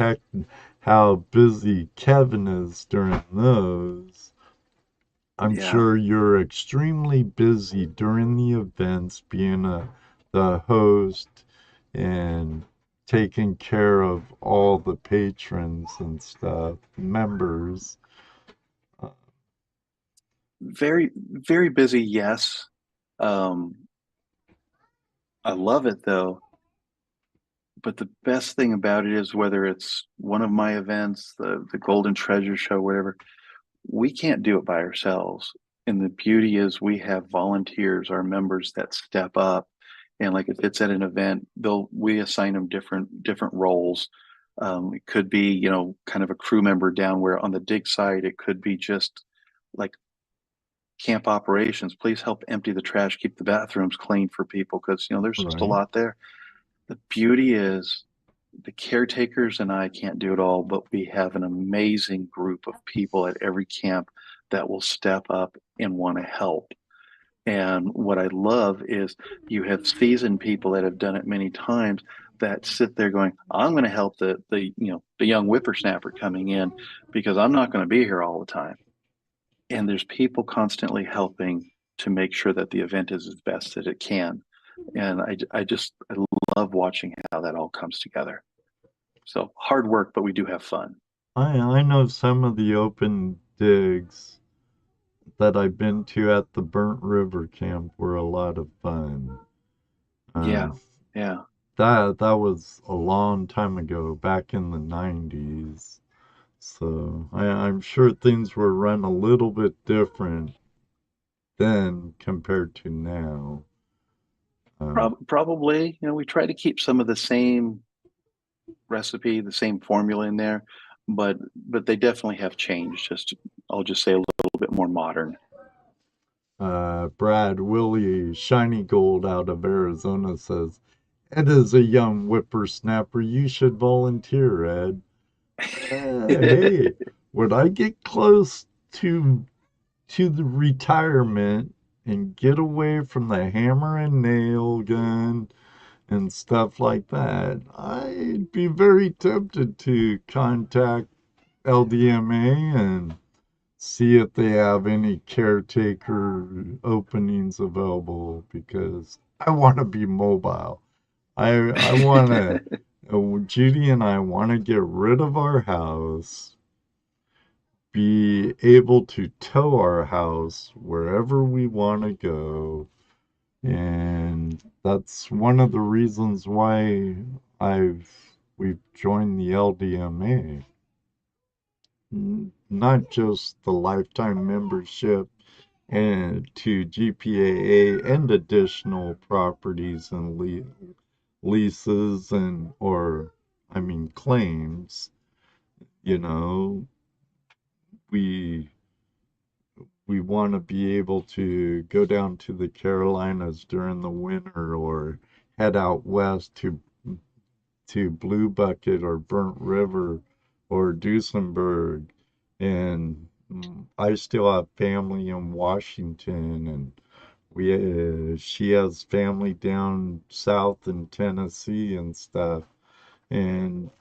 how busy Kevin is during those. I'm Yeah, sure you're extremely busy during the events, being the host and taking care of all the patrons and stuff, members. Uh, very, very busy, yes. Um, I love it though. But the best thing about it is whether it's one of my events, the Golden Treasure Show, whatever, we can't do it by ourselves. And the beauty is we have volunteers, our members that step up. And like if it's at an event, we assign them different roles. It could be, kind of a crew member down where on the dig site, it could be just like camp operations. Please help empty the trash, keep the bathrooms clean for people because there's just a right? lot there. The beauty is the caretakers and I can't do it all, but we have an amazing group of people at every camp that will step up and want to help. And what I love is you have seasoned people that have done it many times that sit there going, I'm going to help the young whippersnapper coming in because I'm not going to be here all the time. And there's people constantly helping to make sure that the event is as best as it can. And I love watching how that all comes together. So hard work, but we do have fun. I know some of the open digs that I've been to at the Burnt River camp were a lot of fun. Yeah, Um, yeah. that was a long time ago, back in the 90s. So I'm sure things were run a little bit different then compared to now. Um, Probably, we try to keep some of the same recipe, the same formula in there, but they definitely have changed. I'll just say a little bit more modern. Brad Willie Shiny Gold out of Arizona says, Ed is a young whippersnapper. You should volunteer, Ed. Hey, when I get close to the retirement and get away from the hammer and nail gun and stuff like that, I'd be very tempted to contact LDMA and see if they have any caretaker openings available because I want to be mobile. I want to, Judy and I want to get rid of our house, be able to tow our house wherever we want to go. And that's one of the reasons why I've we've joined the LDMA. Not just the lifetime membership and to GPAA and additional properties and leases and or I mean claims, you know, we we want to be able to go down to the Carolinas during the winter or head out west to Blue Bucket or Burnt River or Duesenberg. And I still have family in Washington, and she has family down south in Tennessee and stuff. And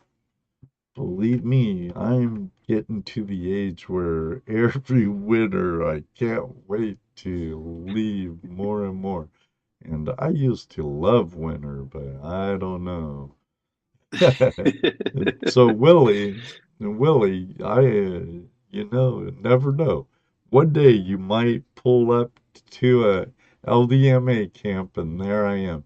believe me, I'm getting to the age where every winter I can't wait to leave more and more. And I used to love winter, but I don't know. So Willie, never know. One day you might pull up to a LDMA camp, and there I am.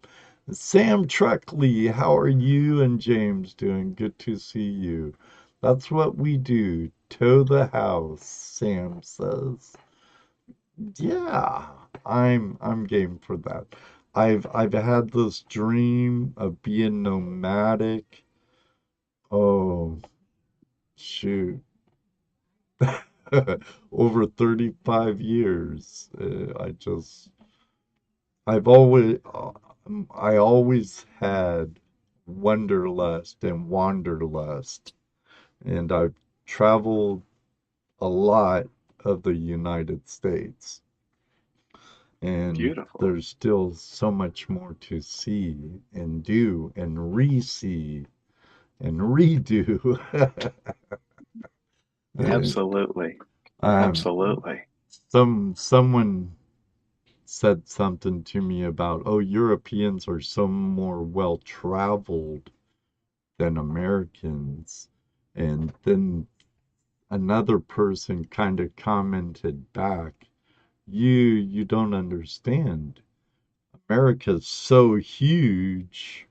Sam Truckley, how are you and James doing? Good to see you. That's what we do. Tow the house, Sam says. Yeah, I'm game for that. I've had this dream of being nomadic. Oh, shoot. Over 35 years. I've always, I always had wanderlust and wanderlust, and I've traveled a lot of the United States, and Beautiful. there's still so much more to see and do and re-see and redo. Uh, Absolutely. um, Absolutely. someone said something to me about, oh, Europeans are so more well traveled than Americans. And then another person kind of commented back, you don't understand. America's so huge,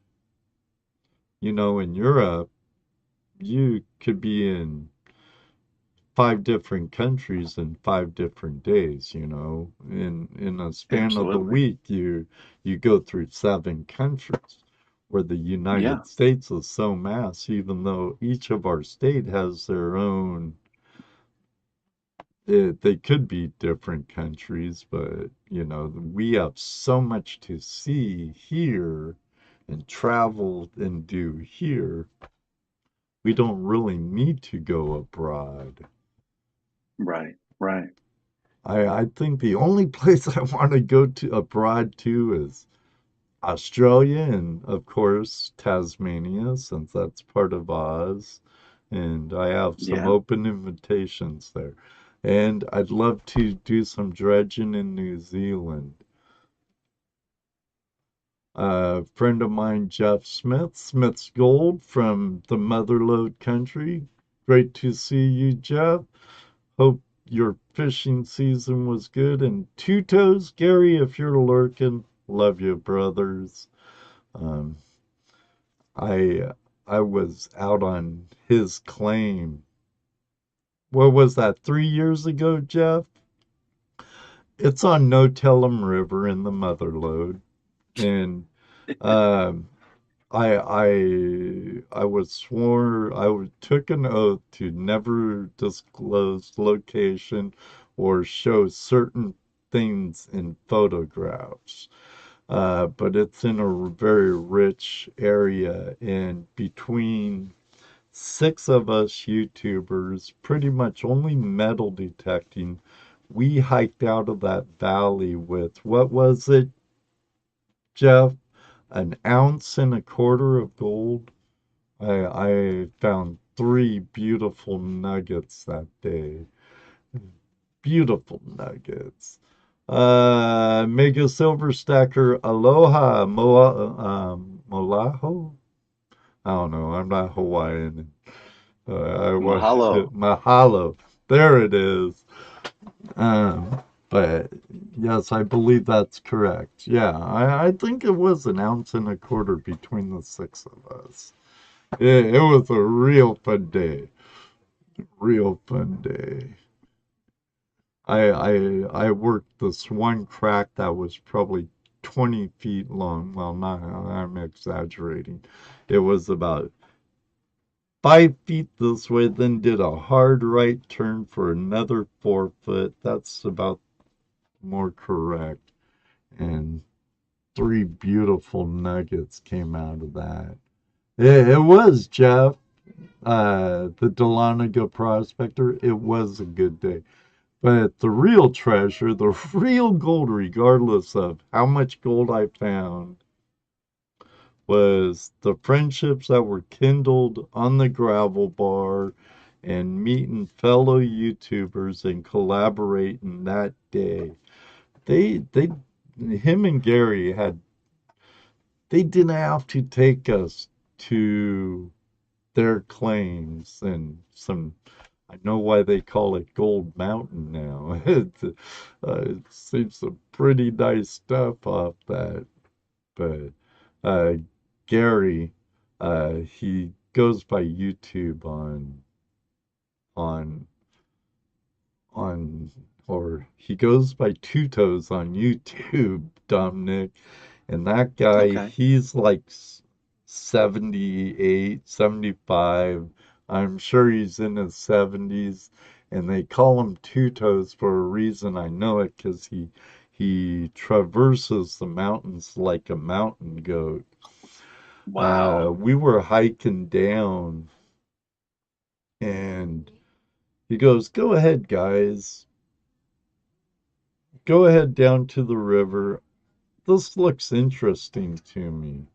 in Europe, you could be in 5 different countries in 5 different days, in a span of the Absolutely. week you go through 7 countries, where the Yeah. United States is so mass, even though each of our state has their own, they could be different countries, but we have so much to see here and travel and do here. We don't really need to go abroad. Right. Right. I think the only place I want to go to abroad to is Australia and, of course, Tasmania, since that's part of Oz. And I have some Yeah. open invitations there. And I'd love to do some dredging in New Zealand. A friend of mine, Jeff Smith, Smith's Gold from the Motherlode country. Great to see you, Jeff. Hope your fishing season was good. And Two Toes, Gary, if you're lurking, love you, brothers. Um, I I was out on his claim. What was that? 3 years ago, Jeff? It's on No Tell 'em River in the Motherlode, and um, I was took an oath to never disclose location or show certain things in photographs. But it's in a very rich area, and between 6 of us YouTubers, pretty much only metal detecting, we hiked out of that valley with, what was it, Jeff? An ounce and a quarter of gold. I found 3 beautiful nuggets that day. Beautiful nuggets. Mega Silver Stacker Aloha Molaho? I don't know. I'm not Hawaiian. I was Mahalo. Mahalo. There it is. But yes, I believe that's correct. Yeah, I think it was an ounce and a quarter between the 6 of us. It was a real fun day. Real fun day. I worked this one crack that was probably 20 feet long. Well, not, I'm exaggerating. It was about 5 feet this way, then did a hard right turn for another 4 foot. That's about more correct. And 3 beautiful nuggets came out of that. It was, Jeff, the Dahlonega Prospector. It was a good day. But the real treasure, the real gold, regardless of how much gold I found, was the friendships that were kindled on the gravel bar and meeting fellow YouTubers and collaborating that day. They, him and Gary they didn't have to take us to their claims and some. I know why they call it Gold Mountain now. It seems some pretty nice stuff off that. But uh, Gary, he goes by YouTube on or he goes by Two Toes on YouTube, Dominic. And that guy, Okay. he's like 78, 75. I'm sure he's in his 70s. And they call him Two Toes for a reason. I know it because he traverses the mountains like a mountain goat. Wow. We were hiking down, and he goes, "Go ahead, guys. Go ahead down to the river. This looks interesting to me."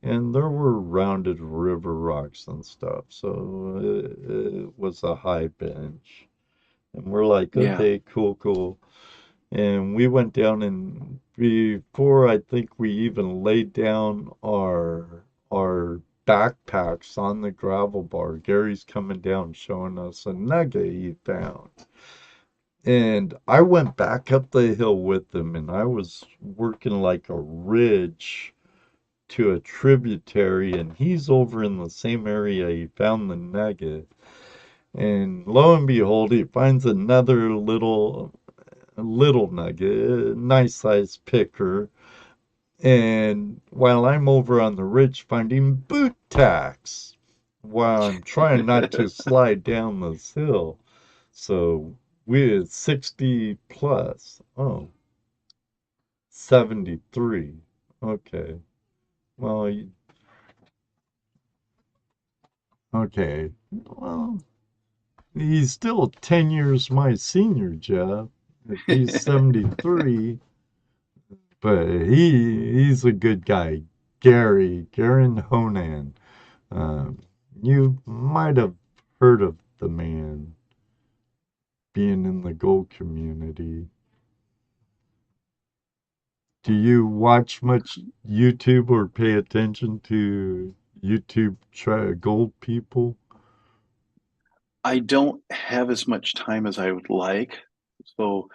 And there were rounded river rocks and stuff, so it was a high bench. And we're like, Yeah. okay, cool, cool. And we went down, and before I think we even laid down our backpacks on the gravel bar, Gary's coming down showing us a nugget he found. And I went back up the hill with him, and I was working like a ridge to a tributary, and he's over in the same area he found the nugget. And lo and behold, he finds another little nugget, a nice sized picker. And while I'm over on the ridge finding boot tacks, while I'm trying not to slide down this hill. So we're 60 plus. Oh, 73. Okay. Well, okay. Well, he's still 10 years my senior, Jeff. If he's 73, but he's a good guy. Garen Honan. Um, you might have heard of the man being in the gold community. Do you watch much YouTube or pay attention to YouTube gold people? I don't have as much time as I would like. So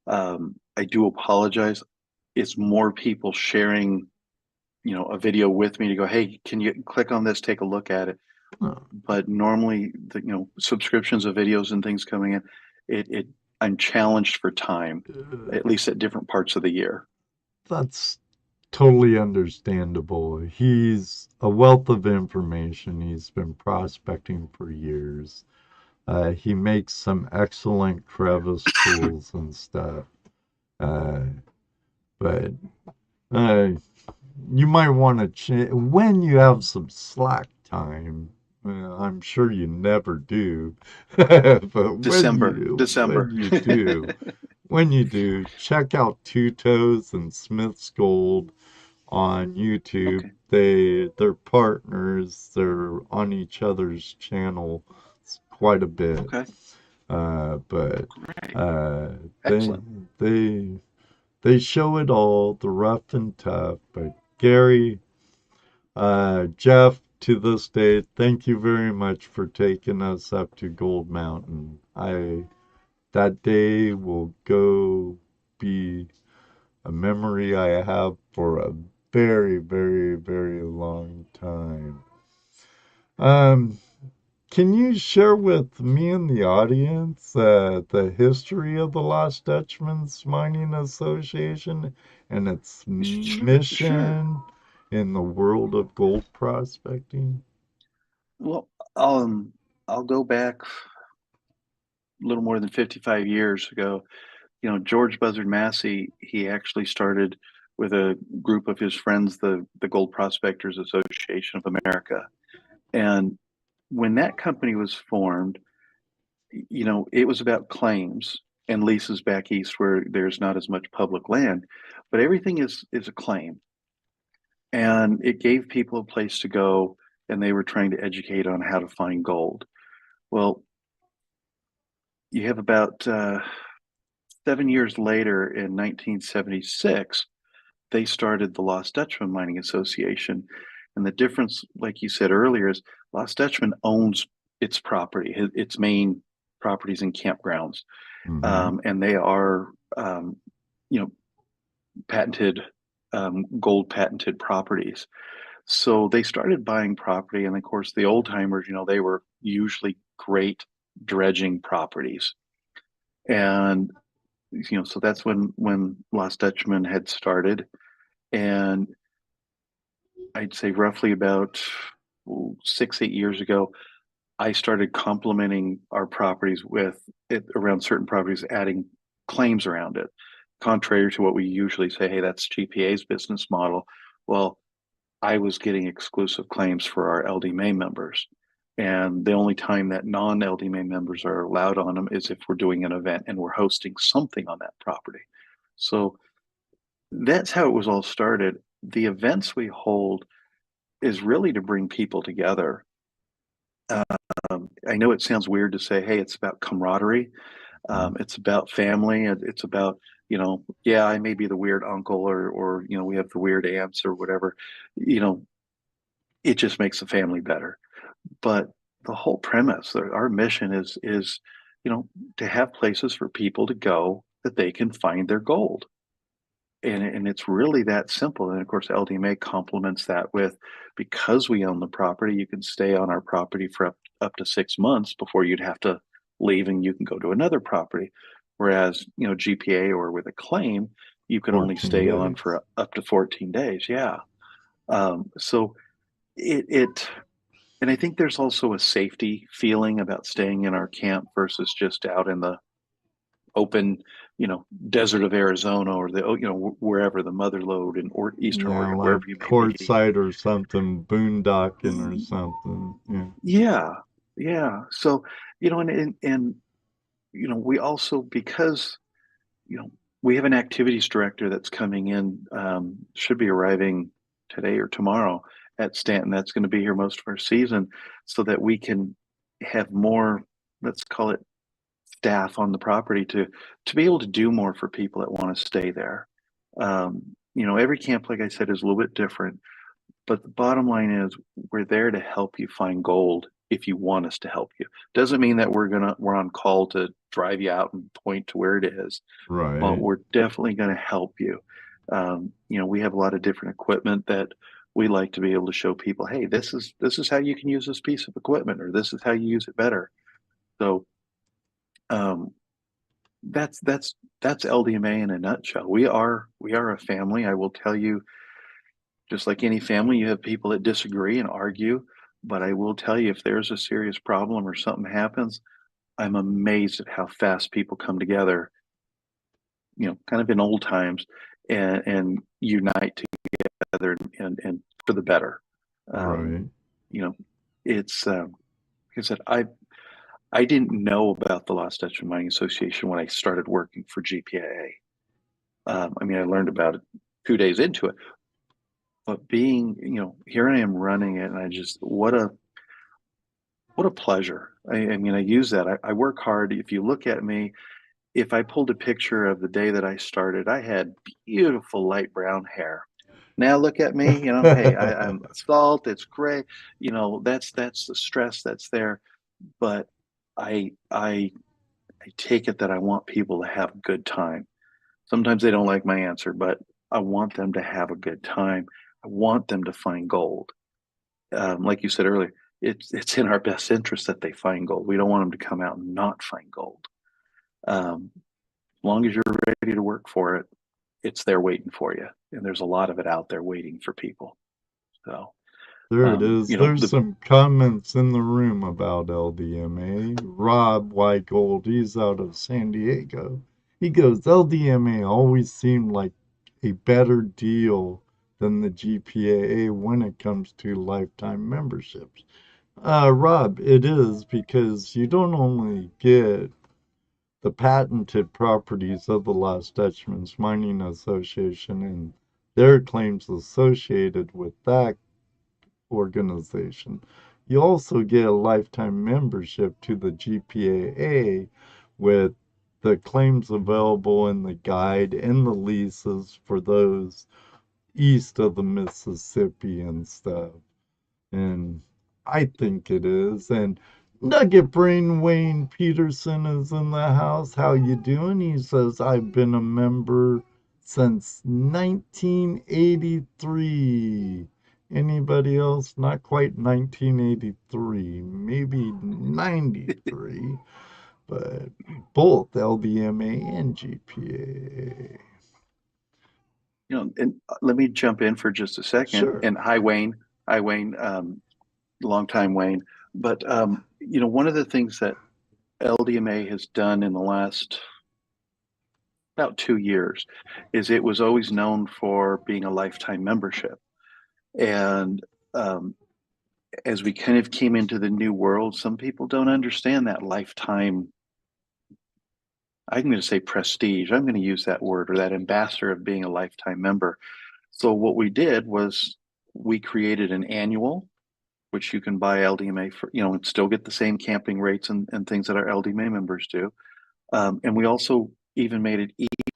I do apologize. It's more people sharing, a video with me to go, hey, can you click on this, take a look at it? Oh, But normally subscriptions of videos and things coming in, it I'm challenged for time, uh, at least at different parts of the year. that's totally understandable. He's a wealth of information. He's been prospecting for years. He makes some excellent crevice tools and stuff. Uh, but uh, you might want to when you have some slack time. I'm sure you never do, but December. when you do, check out Two Toes and Smith's Gold on YouTube. Okay. They're partners. They're on each other's channel quite a bit. Okay. But Great. uh, they Excellent. they they show it all, the rough and tough. But Gary, Jeff, to this day, thank you very much for taking us up to Gold Mountain. That day will go be a memory I have for a very, very, very long time. Um, can you share with me and the audience the history of the Lost Dutchman's Mining Association and its Sure. mission in the world of gold prospecting? Well, I'll go back a little more than 55 years ago. George Buzzard Massey, he actually started with a group of his friends, the Gold Prospectors Association of America. And when that company was formed, it was about claims and leases back east where there's not as much public land, but everything is a claim. And it gave people a place to go, and they were trying to educate on how to find gold. Well, you have about 7 years later in 1976, they started the Lost Dutchman Mining Association. And the difference, like you said earlier, is Lost Dutchman owns its property, its main properties and campgrounds. Mm-hmm. And they are, you know, patented, gold patented properties. So they started buying property. And of course, the old timers, they were usually great dredging properties. And so that's when Lost Dutchman had started, and I'd say roughly about 6, 8 years ago, I started complementing our properties with it around certain properties, adding claims around it, contrary to what we usually say, hey, that's GPA's business model. Well, I was getting exclusive claims for our LDMA members. And the only time that non-LDMA members are allowed on them is if we're doing an event and we're hosting something on that property. So that's how it was all started. The events we hold is really to bring people together. I know it sounds weird to say, hey, it's about camaraderie. It's about family. It's about, yeah, I may be the weird uncle or, we have the weird aunts or whatever. You know, it just makes the family better. But the whole premise, our mission is, to have places for people to go that they can find their gold. And it's really that simple. And of course, LDMA complements that with, because we own the property, you can stay on our property for up to 6 months before you'd have to leave and you can go to another property. Whereas, GPA or with a claim, you can only 14 stay on days. for up to 14 days. Yeah. So it, and I think there's also a safety feeling about staying in our camp versus just out in the open, desert of Arizona or the, wherever the Mother Lode in or Eastern Yeah, Oregon, like wherever you may be. courtside or something, boondocking or something. Yeah. Yeah, yeah. So, and we also, because you know we have an activities director that's coming in, should be arriving today or tomorrow at Stanton. That's going to be here most of our season, so that we can have more, let's call it, staff on the property to be able to do more for people that want to stay there. Every camp, like I said, is a little bit different, but the bottom line is we're there to help you find gold if you want us to help you. Doesn't mean that we're on call to drive you out and point to where it is, but Right. we're definitely going to help you. We have a lot of different equipment that we like to be able to show people, hey, this is how you can use this piece of equipment, or this is how you use it better. So um, that's LDMA in a nutshell. We are a family. I will tell you, just like any family, you have people that disagree and argue. But I will tell you, if there's a serious problem or something happens, I'm amazed at how fast people come together, kind of in old times, and unite together and for the better. Um, Right. you know, it's like I said, I didn't know about the Lost Dutchman Mining Association when I started working for GPAA. I mean, I learned about it 2 days into it, but being, here I am running it, and I just what a pleasure. I mean, I use that. I work hard. If you look at me, if I pulled a picture of the day that I started, I had beautiful light brown hair. Now look at me, hey, I'm salt, it's gray, that's the stress that's there. But I I I take it that I want people to have a good time. Sometimes they don't like my answer, but I want them to have a good time. I want them to find gold. Like you said earlier, it's in our best interest that they find gold. We don't want them to come out and not find gold. As long as you're ready to work for it, it's there waiting for you. And there's a lot of it out there waiting for people. So, There it is. There's the some comments in the room about LDMA. Rob Weigold, he's out of San Diego. He goes, LDMA always seemed like a better deal than the GPAA when it comes to lifetime memberships. Rob, it is because you don't only get the patented properties of the Lost Dutchman's Mining Association and their claims associated with that organization. You also get a lifetime membership to the GPAA with the claims available in the guide and the leases for those east of the Mississippi and stuff. And I think it is. And Nugget Brain Wayne Peterson is in the house. How you doing? He says, I've been a member since 1983. Anybody else? Not quite 1983, maybe 93. but both LDMA and GPA. And let me jump in for just a second. Sure. And hi Wayne, long time Wayne. But one of the things that LDMA has done in the last about 2 years is it was always known for being a lifetime membership. And as we kind of came into the new world, some people don't understand that lifetime. I'm going to say prestige. I'm going to use that word, or that ambassador of being a lifetime member. So what we did was we created an annual, which you can buy LDMA for, and still get the same camping rates and things that our LDMA members do. And we also even made it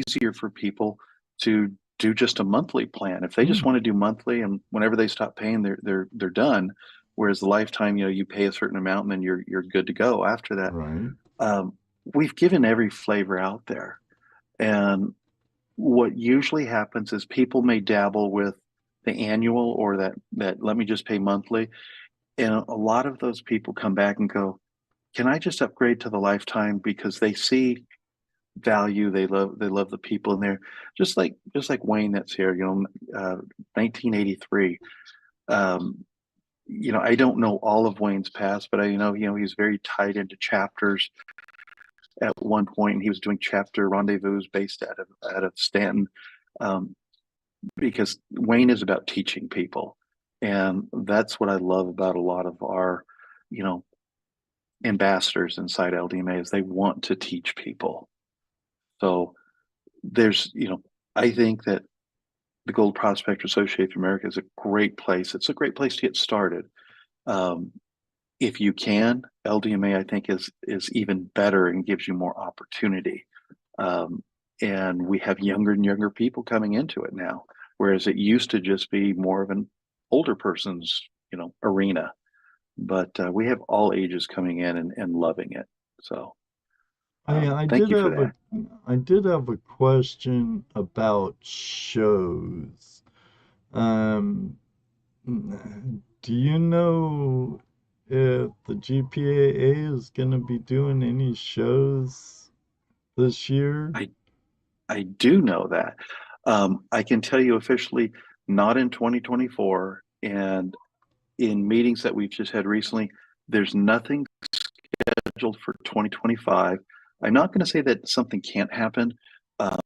easier for people to do just a monthly plan. If they just want to do monthly, and whenever they stop paying, they're done. Whereas the lifetime, you pay a certain amount and then you're good to go after that. Right. We've given every flavor out there. And what usually happens is people may dabble with the annual or that let me just pay monthly. And a lot of those people come back and go, can I just upgrade to the lifetime? Because they see value. They love the people in there. Just like Wayne that's here, 1983. I don't know all of Wayne's past, but I know, he's very tied into chapters at one point, and he was doing chapter rendezvous based out of Stanton, because Wayne is about teaching people, and that's what I love about a lot of our, ambassadors inside LDMA is they want to teach people. So there's, I think that the Gold Prospector Association of America is a great place. It's a great place to get started. If you can, LDMA I think is even better and gives you more opportunity. And we have younger and younger people coming into it now, whereas it used to just be more of an older person's, arena. But we have all ages coming in and loving it. So I thank did you for have that. a question about shows. Um, do you know if the GPAA is going to be doing any shows this year? I I do know that. I can tell you officially, not in 2024. And in meetings that we've just had recently, there's nothing scheduled for 2025. I'm not going to say that something can't happen, um,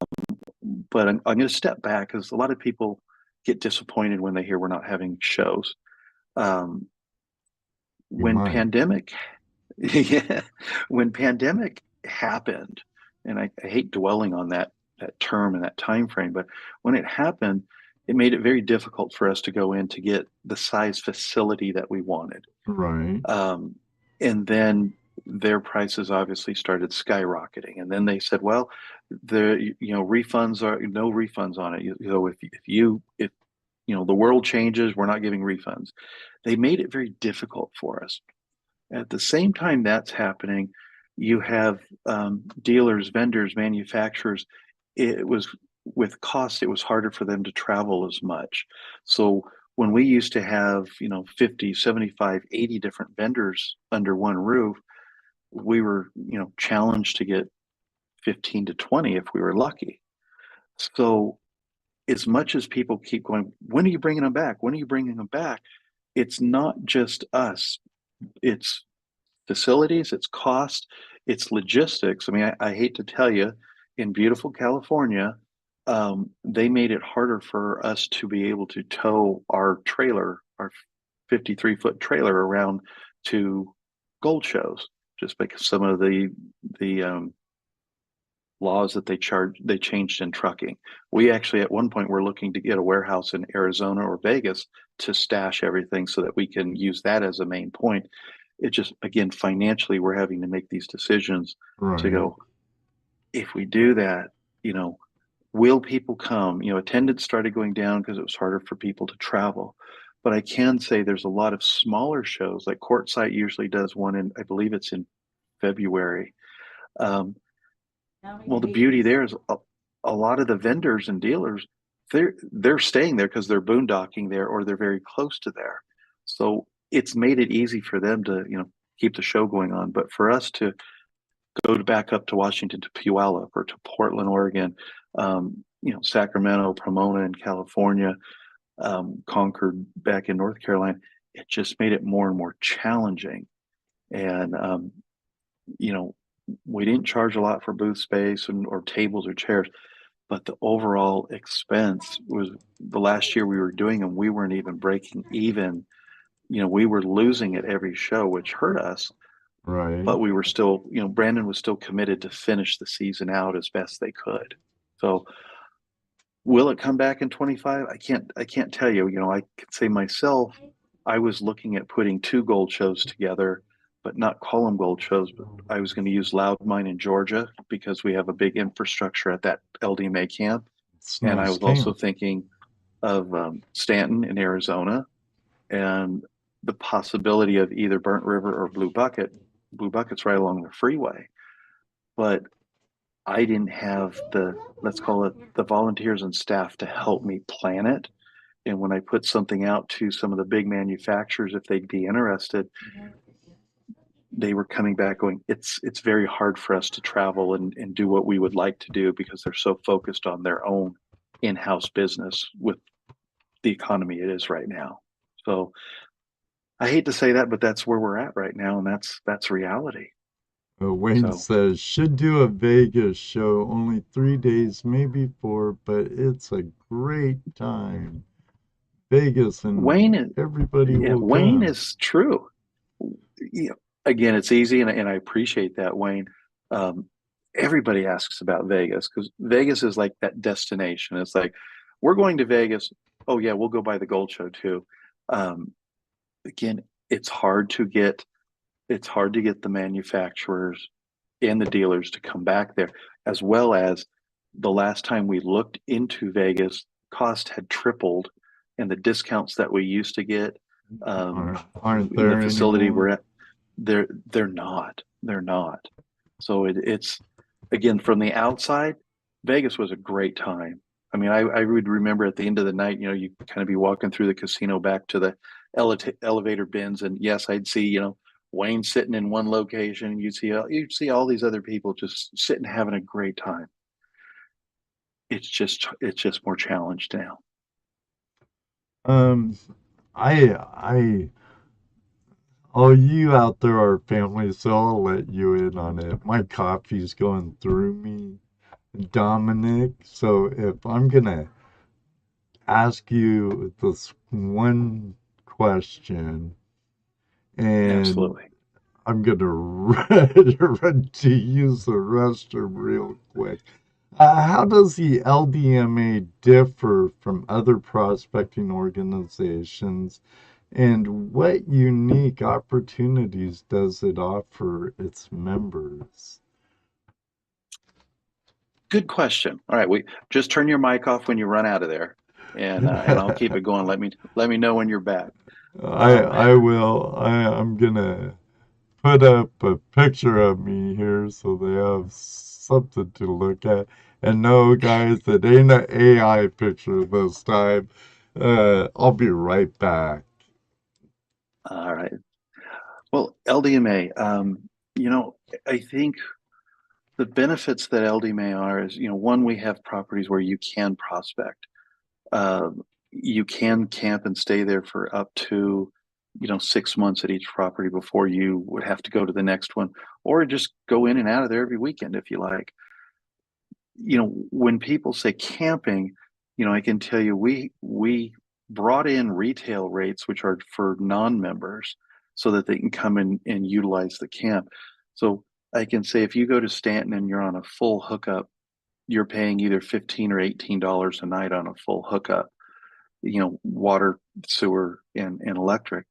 but I'm going to step back because a lot of people get disappointed when they hear we're not having shows. Um, You when might. pandemic, yeah, when pandemic happened, and I hate dwelling on that term and that time frame, but when it happened, it made it very difficult for us to go in to get the size facility that we wanted. Right. Um, and then their prices obviously started skyrocketing. And then they said, well, refunds are no refunds on it. If the world changes, we're not giving refunds. They made it very difficult for us. At the same time that's happening, you have dealers, vendors, manufacturers. It was with cost, it was harder for them to travel as much. So when we used to have, 50, 75, 80 different vendors under one roof, we were, challenged to get 15 to 20 if we were lucky. So as much as people keep going, when are you bringing them back? When are you bringing them back? It's not just us. It's facilities, it's cost, it's logistics. I mean, I hate to tell you, in beautiful California, they made it harder for us to be able to tow our trailer, our 53-foot trailer around to gold shows, just because some of the laws that they changed in trucking. We actually at one point were looking to get a warehouse in Arizona or Vegas to stash everything so that we can use that as a main point. It just, again, financially, we're having to make these decisions to Right. go, if we do that, you know, will people come? Attendance started going down because it was harder for people to travel. But I can say there's a lot of smaller shows, like Quartzsite usually does one in, I believe it's in February. Um, well, the beauty there is a lot of the vendors and dealers, they're staying there because they're boondocking there or they're very close to there. So it's made it easy for them to, keep the show going on. But for us to go back up to Washington, to Puyallup, or to Portland, Oregon, Sacramento, Pomona in California, Concord back in North Carolina. It just made it more and more challenging. And, we didn't charge a lot for booth space or tables or chairs, but the overall expense was, the last year we were doing them, we weren't even breaking even. We were losing at every show, which hurt us, Right. but we were still, Brandon was still committed to finish the season out as best they could. So will it come back in 25? I can't tell you. I could say myself, I was looking at putting 2 gold shows together, but not call them gold shows. But I was going to use Loudmine in Georgia because we have a big infrastructure at that LDMA camp. It's And I nice was also camp. thinking of Stanton in Arizona, and the possibility of either Burnt River or Blue Bucket. Blue Bucket's right along the freeway. But I didn't have let's call it, the volunteers and staff to help me plan it. And when I put something out to some of the big manufacturers, if they'd be interested, they were coming back going, it's very hard for us to travel and do what we would like to do because they're so focused on their own in-house business with the economy it is right now. So I hate to say that, but that's where we're at right now, and that's reality. Wayne So says, should do a Vegas show, only 3 days, maybe 4, but it's a great time. Vegas and everybody will Wayne come. is true. Again, it's easy, and I appreciate that, Wayne. Everybody asks about Vegas because Vegas is like that destination. It's like, we're going to Vegas. Oh yeah, we'll go by the gold show too. Again, it's hard to get the manufacturers and the dealers to come back there, as well as the last time we looked into Vegas, cost had tripled, and the discounts that we used to get Aren't in the there facility anymore? we're at, they're not. So it's, again, from the outside, Vegas was a great time. I mean, I would remember at the end of the night, you kind of be walking through the casino back to the elevator bins, and yes, I'd see, Wayne sitting in one location. You'd see all these other people just sitting having a great time. It's just more challenged now. Um, I, all you out there are family, so I'll let you in on it. My coffee's going through me, Dominic. So if I'm gonna ask you this one question, and Absolutely. I'm gonna run to use the restroom real quick. How does the LDMA differ from other prospecting organizations, and what unique opportunities does it offer its members? Good question. All right, we just turn your mic off when you run out of there, and I'll keep it going. Let me know when you're back. Um, I will. I'm gonna put up a picture of me here so they have something to look at. And no, guys, it ain't an AI picture this time. I'll be right back. all right. Well, LDMA. I think the benefits that LDMA are is, one, we have properties where you can prospect. You can camp and stay there for up to 6 months at each property before you would have to go to the next one, or just go in and out of there every weekend if you like. When people say camping, I can tell you, we brought in retail rates which are for non-members so that they can come in and utilize the camp. So I can say, if you go to Stanton and you're on a full hookup, you're paying either $15 or $18 a night on a full hookup, water, sewer, and electric.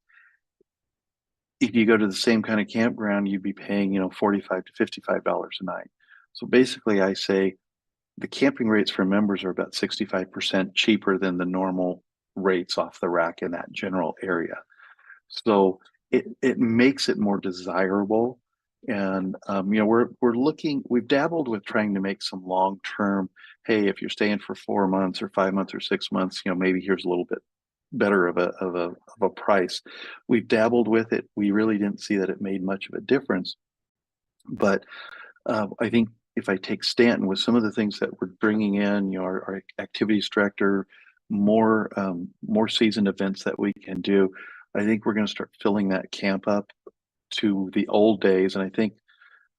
If you go to the same kind of campground, you'd be paying, $45 to $55 a night. So basically, I say the camping rates for members are about 65% cheaper than the normal rates off the rack in that general area. So it makes it more desirable. And we've dabbled with trying to make some long term. Hey, if you're staying for 4 months or 5 months or 6 months, maybe here's a little bit better of a price. We've dabbled with it. We really didn't see that it made much of a difference. But I think if I take Stanton with some of the things that we're bringing in, our activities director, more seasoned events that we can do, I think we're going to start filling that camp up to the old days. And I think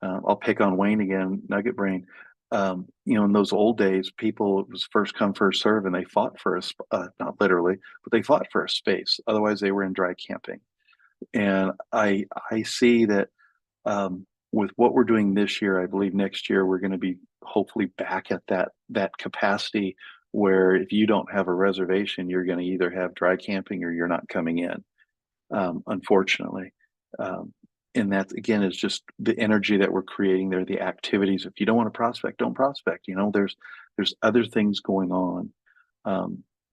I'll pick on Wayne again, Nugget Brain. In those old days, people, it was first come, first serve, and they fought for not literally, but they fought for a space. Otherwise, they were in dry camping. And I see that with what we're doing this year, I believe next year we're going to be hopefully back at that capacity where if you don't have a reservation, you're going to either have dry camping or you're not coming in. Unfortunately, and that again is just the energy that we're creating there, the activities. If you don't want to prospect, don't prospect. There's other things going on.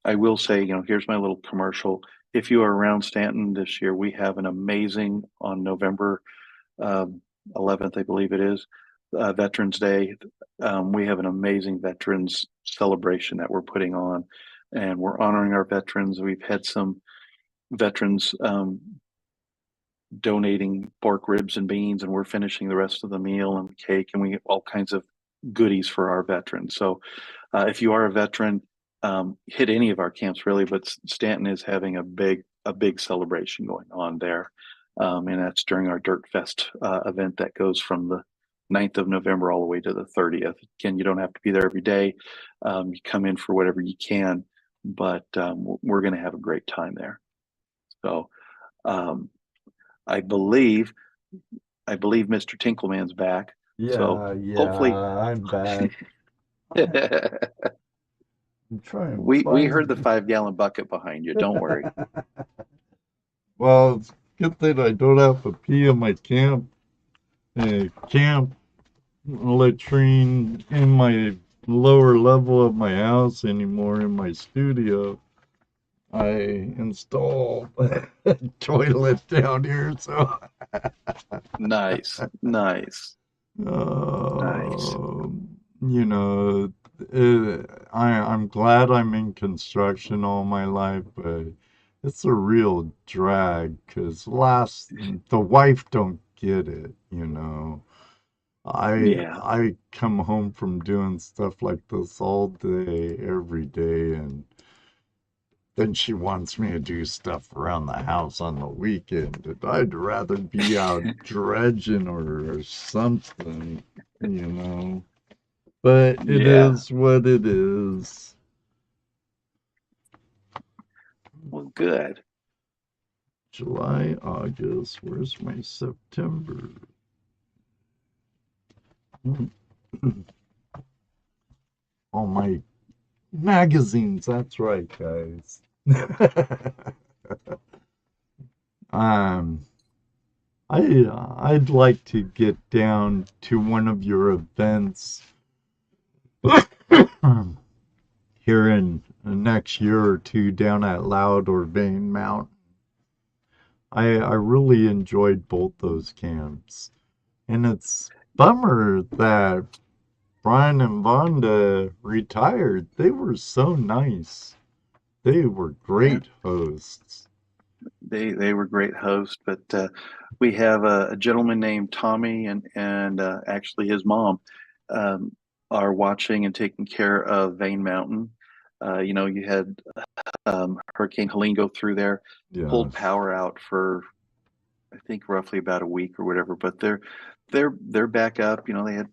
I will say, here's my little commercial. If you are around Stanton this year, we have an amazing on November 11th, I believe it is, Veterans Day. We have an amazing veterans celebration that we're putting on, and we're honoring our veterans. We've had some veterans donating pork ribs and beans, and we're finishing the rest of the meal and cake, and we have all kinds of goodies for our veterans. So if you are a veteran, hit any of our camps really, but Stanton is having a big celebration going on there. And that's during our Dirt Fest event that goes from the 9th of November all the way to the 30th. Again, you don't have to be there every day. You come in for whatever you can, but we're going to have a great time there. So I believe Mr. Tinkleman's back. So Yeah, hopefully I'm back. I'm trying to we heard the find. 5-gallon bucket behind you. Don't worry. Well, it's good that I don't have to pee in my camp latrine in my lower level of my house anymore in my studio. I installed a toilet down here, so Nice. um, you know, I'm glad I'm in construction all my life, but it's a real drag because the wife don't get it. Yeah. I come home from doing stuff like this all day, every day, and then she wants me to do stuff around the house on the weekend. And I'd rather be out dredging or something. But it Yeah. is what it is. Well, good. July, August, where's my September? All my magazines, that's right, guys. um, I'd like to get down to one of your events here in the next year or two down at Loud or Vane Mountain. I really enjoyed both those camps. And it's bummer that Brian and Vonda retired. They were so nice. They were Yeah. great hosts. They were great hosts, but we have a gentleman named Tommy and actually his mom um, are watching and taking care of Vane Mountain. You had Hurricane Helene go through there, pulled Yes. power out for I think roughly about a week or whatever, but they're back up. They had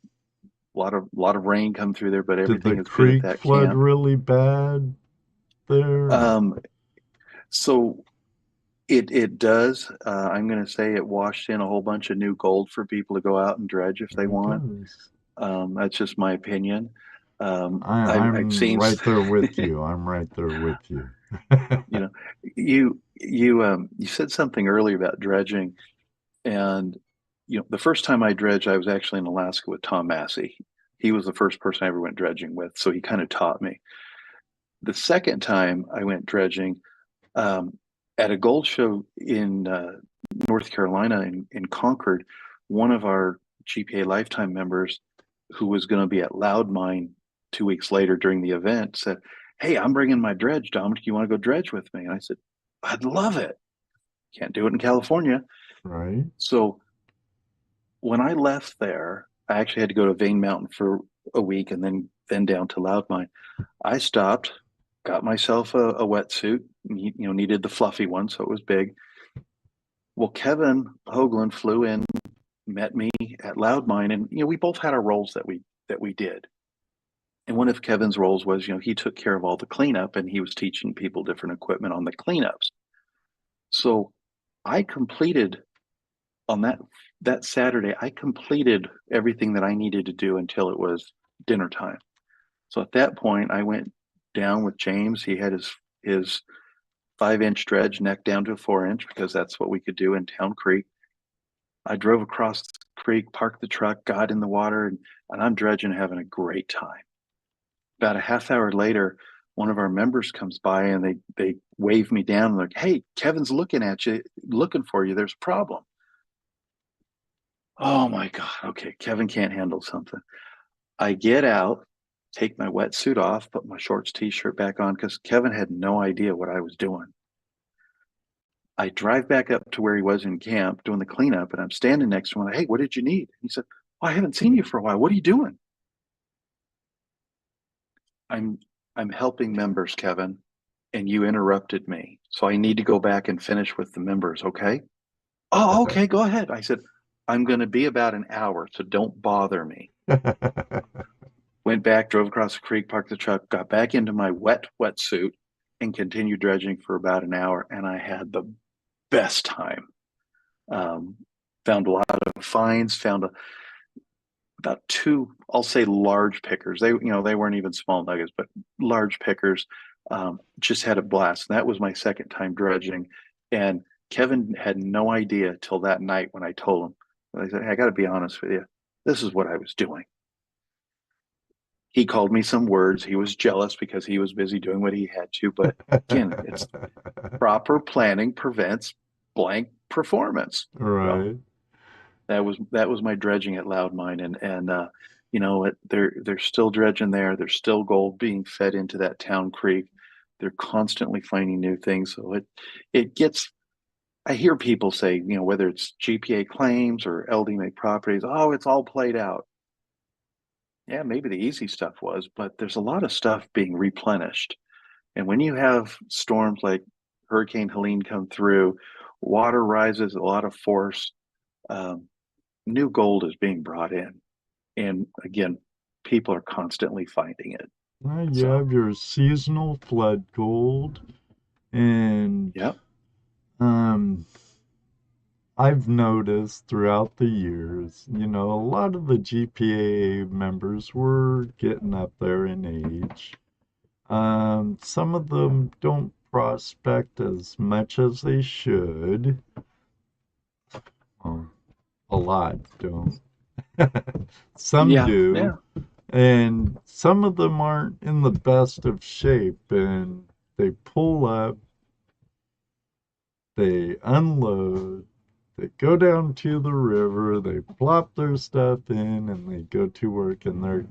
a lot of rain come through there, but Did the everything is good at creek that flood camp. really bad there? Um, so it does. I'm going to say it washed in a whole bunch of new gold for people to go out and dredge if they It want. does. That's just my opinion. I've I'm seen, right there with you. I'm right there with you. you know, you said something earlier about dredging, and the first time I dredged, I was actually in Alaska with Tom Massey. He was the first person I ever went dredging with, so he kind of taught me. The second time I went dredging um, at a gold show in North Carolina in Concord, one of our GPA Lifetime members who was going to be at Loud Mine 2 weeks later during the event said, "Hey, I'm bringing my dredge, Dominic. You want to go dredge with me?" And I said, "I'd love it. Can't do it in California." Right? So when I left there, I actually had to go to Vane Mountain for a week and then down to Loudmine. I stopped, got myself a wetsuit. Needed the fluffy one, so it was big. Well, Kevin Hoagland flew in, met me at Loudmine, and we both had our roles that we did. And one of Kevin's roles was, he took care of all the cleanup, and he was teaching people different equipment on the cleanups. So I completed on that Saturday, I completed everything that I needed to do until it was dinner time. So at that point, I went down with James. He had his 5-inch dredge neck down to a 4-inch because that's what we could do in Town Creek. I drove across the creek, parked the truck, got in the water, and I'm dredging, having a great time. About a half hour later, one of our members comes by and they wave me down and like, "Hey, Kevin's looking at you, looking for you. There's a problem." Oh my God. Okay, Kevin can't handle something. I get out, take my wetsuit off, put my shorts, t-shirt back on because Kevin had no idea what I was doing. I drive back up to where he was in camp doing the cleanup, and I'm standing next to him. Like, "Hey, what did you need?" He said, "Well, I haven't seen you for a while. What are you doing?" I'm helping members, Kevin, and you interrupted me. So I need to go back and finish with the members, okay? "Oh, okay, go ahead." I said, "I'm going to be about an hour, so don't bother me." Went back, drove across the creek, parked the truck, got back into my wetsuit, and continued dredging for about an hour. And I had the best time. Found a lot of finds, found about two, I'll say, large pickers. They weren't even small nuggets, but large pickers. Just had a blast. And that was my second time dredging. And Kevin had no idea till that night when I told him. I said, "Hey, I got to be honest with you. This is what I was doing." He called me some words. He was jealous because he was busy doing what he had to. But again, it's proper planning prevents blank performance. So Right. that was my dredging at Loudmine, and they're still dredging there. There's still gold being fed into that town creek. They're constantly finding new things. So it gets. I hear people say, whether it's GPA claims or LDMA properties, "Oh, it's all played out." Yeah, maybe the easy stuff was, but there's a lot of stuff being replenished. And when you have storms like Hurricane Helene come through, water rises a lot of force, um, new gold is being brought in. And again, people are constantly finding it. Well, you So, have your seasonal flood gold, and yeah, um, I've noticed throughout the years, a lot of the GPA members were getting up there in age. Some of them don't prospect as much as they should. Well, a lot don't. Some yeah, do. yeah, And some of them aren't in the best of shape, and they pull up, they unload, they go down to the river, they plop their stuff in, and they go to work, and they're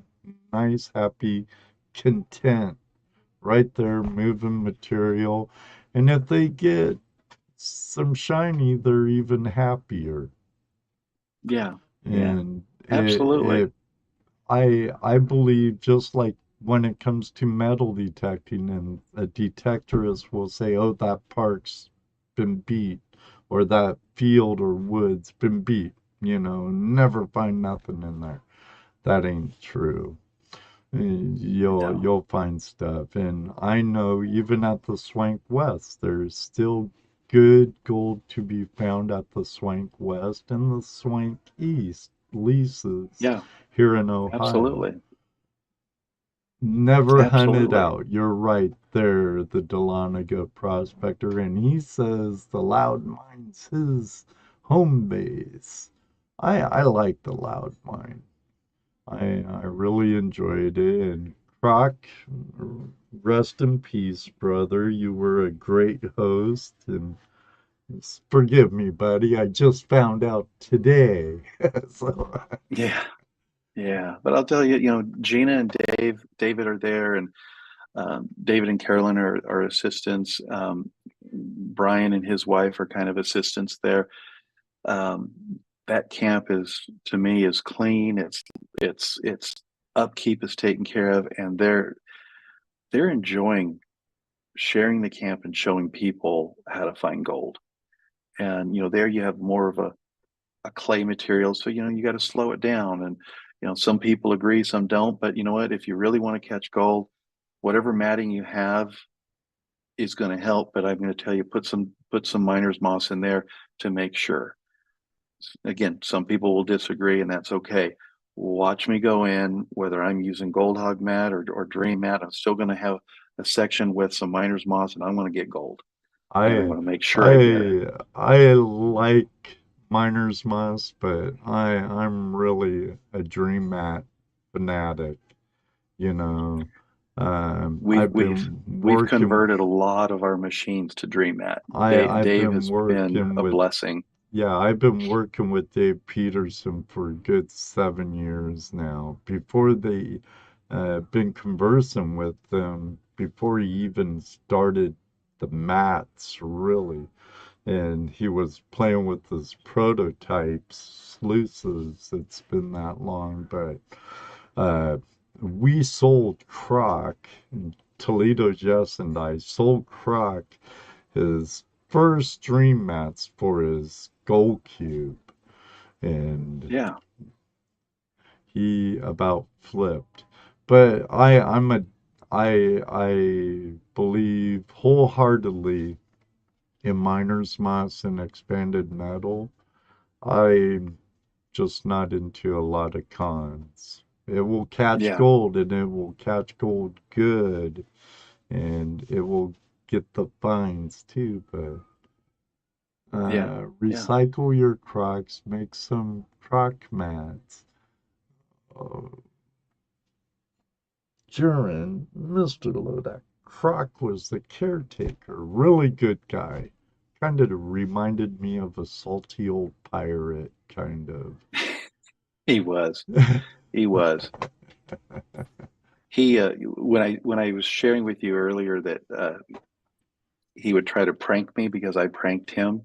nice, happy, content right there, moving material. And if they get some shiny, they're even happier. yeah, yeah, And absolutely. I believe, just like when it comes to metal detecting, and a detectorist will say, "Oh, that park's been beat," or "that field or wood's been beat," never find nothing in there. That ain't true. No, You'll find stuff. And I know even at the Swank West, there's still good gold to be found at the Swank West and the Swank East leases yeah, here in Ohio. absolutely. Never hunted Absolutely. out. You're right there, the Dahlonega prospector, and he says the Loud Mine's his home base. I like the Loud Mine. I really enjoyed it. And Croc, rest in peace, brother. You were a great host, and forgive me, buddy. I just found out today. So, Yeah, yeah. But I'll tell you, Gina and David are there, and David and Carolyn are assistants. Brian and his wife are kind of assistants there. Um, that camp is, to me, is clean. It's upkeep is taken care of, and they're enjoying sharing the camp and showing people how to find gold. And there you have more of a clay material, so you got to slow it down. And some people agree, some don't. But you know what? If you really want to catch gold, whatever matting you have is going to help. But I'm going to tell you, put some miner's moss in there to make sure. Again, some people will disagree, and that's okay. Watch me go in, whether I'm using gold hog mat or dream mat, I'm still going to have a section with some miner's moss, and I'm going to get gold, and I'm I going to make sure I get it. I like Miner's Moss, but I'm really a Dream Mat fanatic, you know. We've I've we've been we've working converted a lot of our machines to dream mat. I've Dave been has been working a with blessing. yeah, I've been working with Dave Peterson for a good 7 years now. Before they been conversing with them before he even started the mats, really. And he was playing with his prototypes, sluices. It's been that long, but uh, we sold Croc, Toledo Jess and I sold Croc his first dream mats for his gold cube, and Yeah, he about flipped. But I believe wholeheartedly in miner's moss and expanded metal. I'm just not into a lot of cons. It will catch yeah, gold, and it will catch gold good, and it will get the fines too, but yeah, yeah, recycle your Crocs, make some Croc mats. Uh, Durin, Mr. Lodak, Croc was the caretaker, really good guy. Kind of reminded me of a salty old pirate, kind of. he was. He was. He when I was sharing with you earlier that he would try to prank me because I pranked him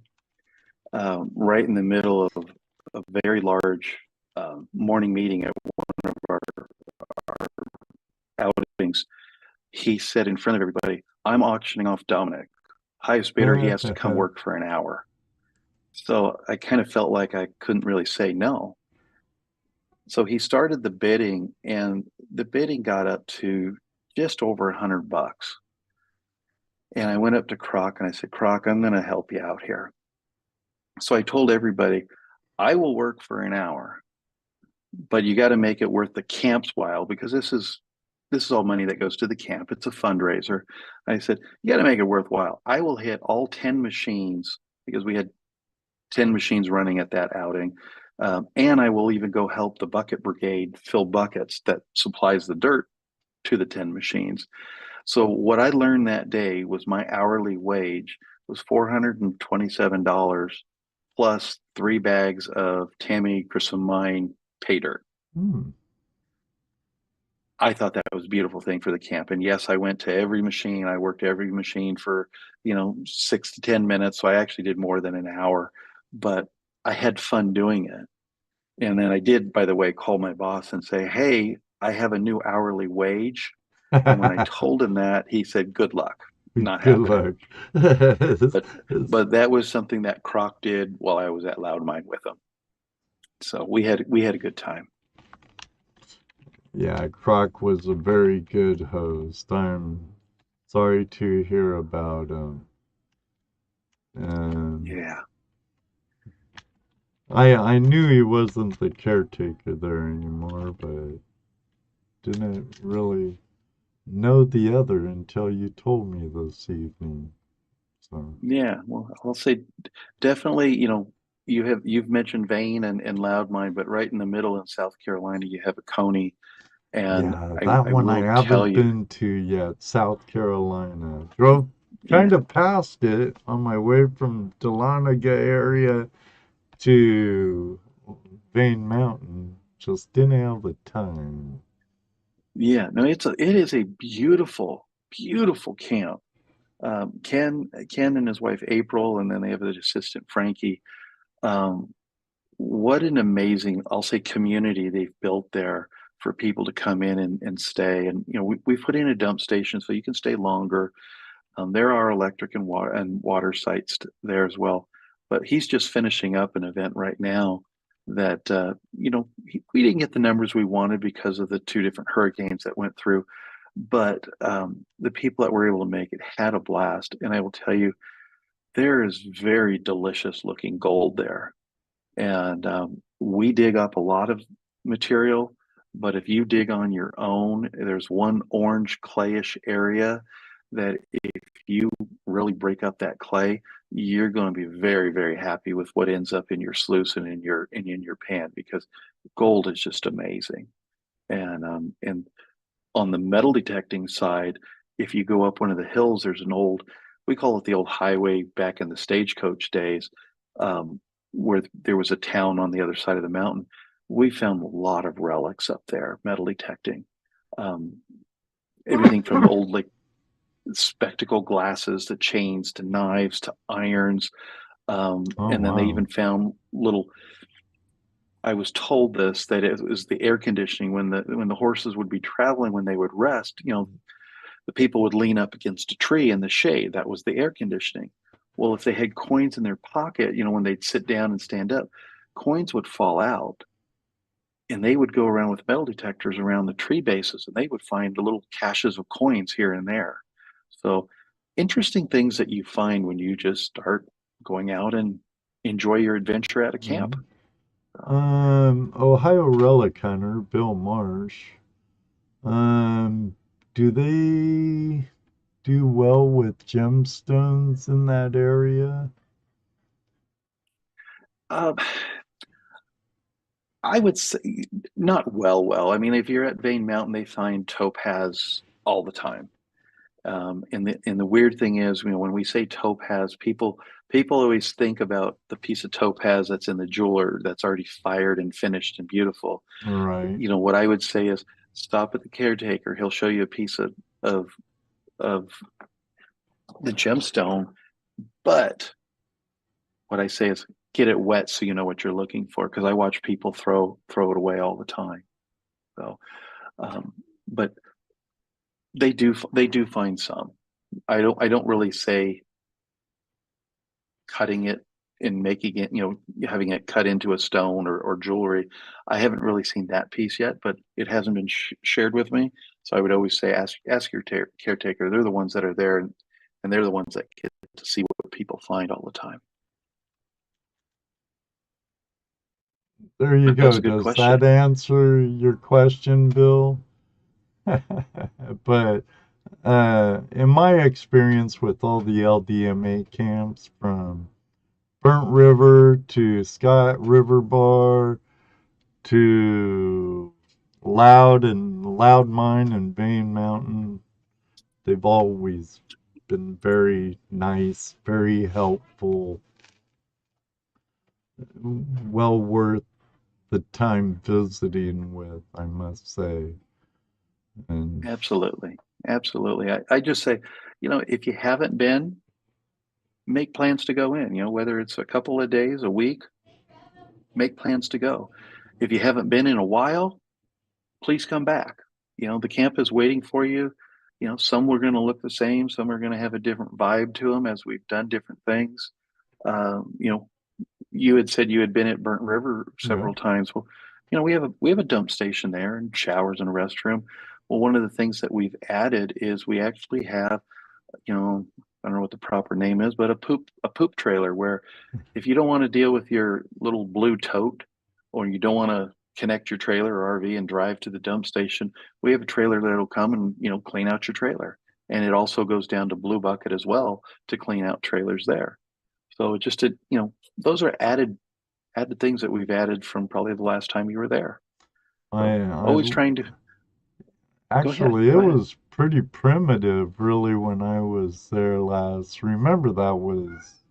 right in the middle of a very large morning meeting at one of our outings. He said in front of everybody, "I'm auctioning off Dominic. Highest bidder, he has to come work for an hour." So I kind of felt like I couldn't really say no. So he started the bidding, and the bidding got up to just over $100. And I went up to Croc and I said, "Croc, I'm going to help you out here." So I told everybody, "I will work for an hour, but you got to make it worth the camp's while, because this is all money that goes to the camp. It's a fundraiser." I said, "You got to make it worthwhile. I will hit all 10 machines," because we had 10 machines running at that outing. And I will even go help the bucket brigade fill buckets that supplies the dirt to the 10 machines. So what I learned that day was my hourly wage was $427 plus 3 bags of Tammy Grissom pay dirt. Hmm. I thought that was a beautiful thing for the camp. And yes, I went to every machine. I worked every machine for, 6 to 10 minutes. So I actually did more than an hour, but I had fun doing it. And then I did, by the way, call my boss and say, "Hey, I have a new hourly wage." And when I told him that, he said, "Good luck. Not Good happening." luck. But but that was something that Croc did while I was at Loudmine with him. So we had a good time. Yeah, Croc was a very good host. I'm sorry to hear about him. Um, Yeah. I knew he wasn't the caretaker there anymore, but didn't really know the other until you told me this evening. So Yeah. Well, I'll say definitely, you've mentioned Vane and Loudmine, but right in the middle in South Carolina, you have a Coney. And yeah, I, that I one I will tell haven't you, been to yet. South Carolina. Drove kind yeah, of past it on my way from Dahlonega area to Vane Mountain. Just didn't have the time. yeah, no, it is a beautiful, beautiful camp. Ken and his wife April, and then they have an assistant Frankie. Um, what an amazing, I'll say, community they've built there for people to come in and stay. And we put in a dump station so you can stay longer. There are electric and water sites there as well. But he's just finishing up an event right now that we didn't get the numbers we wanted because of the two different hurricanes that went through. But the people that were able to make it had a blast. And I will tell you, there is very delicious looking gold there. And we dig up a lot of material, but if you dig on your own, there's one orange clayish area that if you really break up that clay, you're going to be very, very happy with what ends up in your sluice and in your pan, because gold is just amazing. And on the metal detecting side, if you go up one of the hills, there's an old, we call it the old highway back in the stagecoach days, um, where there was a town on the other side of the mountain. We found a lot of relics up there, metal detecting. Um, Everything from old, like, spectacle glasses to chains to knives to irons. Oh, And then they wow. even found little, I was told this, that it was the air conditioning when the horses would be traveling, when they would rest, the people would lean up against a tree in the shade. That was the air conditioning. Well, if they had coins in their pocket, when they'd sit down and stand up, coins would fall out, and they would go around with metal detectors around the tree bases, and they would find the little caches of coins here and there. So interesting things that you find when you just start going out and enjoy your adventure at a camp. Mhm. So, Ohio Relic Hunter, Bill Marsh. Um, do they do well with gemstones in that area? uh, I would say not well. I mean, if you're at Vane Mountain, they find topaz all the time. And the weird thing is, when we say topaz, people always think about the piece of topaz that's in the jeweler that's already fired and finished and beautiful. Right. What I would say is stop at the caretaker. He'll show you a piece of the gemstone, but what I say is get it wet so you know what you're looking for. Because I watch people throw it away all the time. So, um, but they do find some. I don't really say cutting it and making it, having it cut into a stone or jewelry. I haven't really seen that piece yet, but it hasn't been shared with me. So I would always say ask your caretaker. They're the ones that are there, and they're the ones that get to see what people find all the time. There you But that was go. a good Does that question. answer your question, Bill? But in my experience with all the LDMA camps, from Burnt River to Scott River Bar to Loud Mine and Bane Mountain, they've always been very nice, very helpful, well worth the time visiting with, I must say. And Absolutely. Absolutely. I just say, if you haven't been, make plans to go in, whether it's a couple of days, a week, make plans to go. If you haven't been in a while, please come back. The camp is waiting for you. Some are going to look the same, some are going to have a different vibe to them as we've done different things. You know, you had said you had been at Burnt River yeah, several times. Well, we have a dump station there and showers and a restroom. Well, one of the things that we've added is we actually have, I don't know what the proper name is, but a poop trailer where if you don't want to deal with your little blue tote, or you don't want to connect your trailer or RV and drive to the dump station, we have a trailer that'll come and clean out your trailer. And it also goes down to Blue Bucket as well to clean out trailers there. So those are added things that we've added from probably the last time you were there. So I always trying to go ahead, actually, it go ahead. was pretty primitive, really, when I was there last. Remember, that was,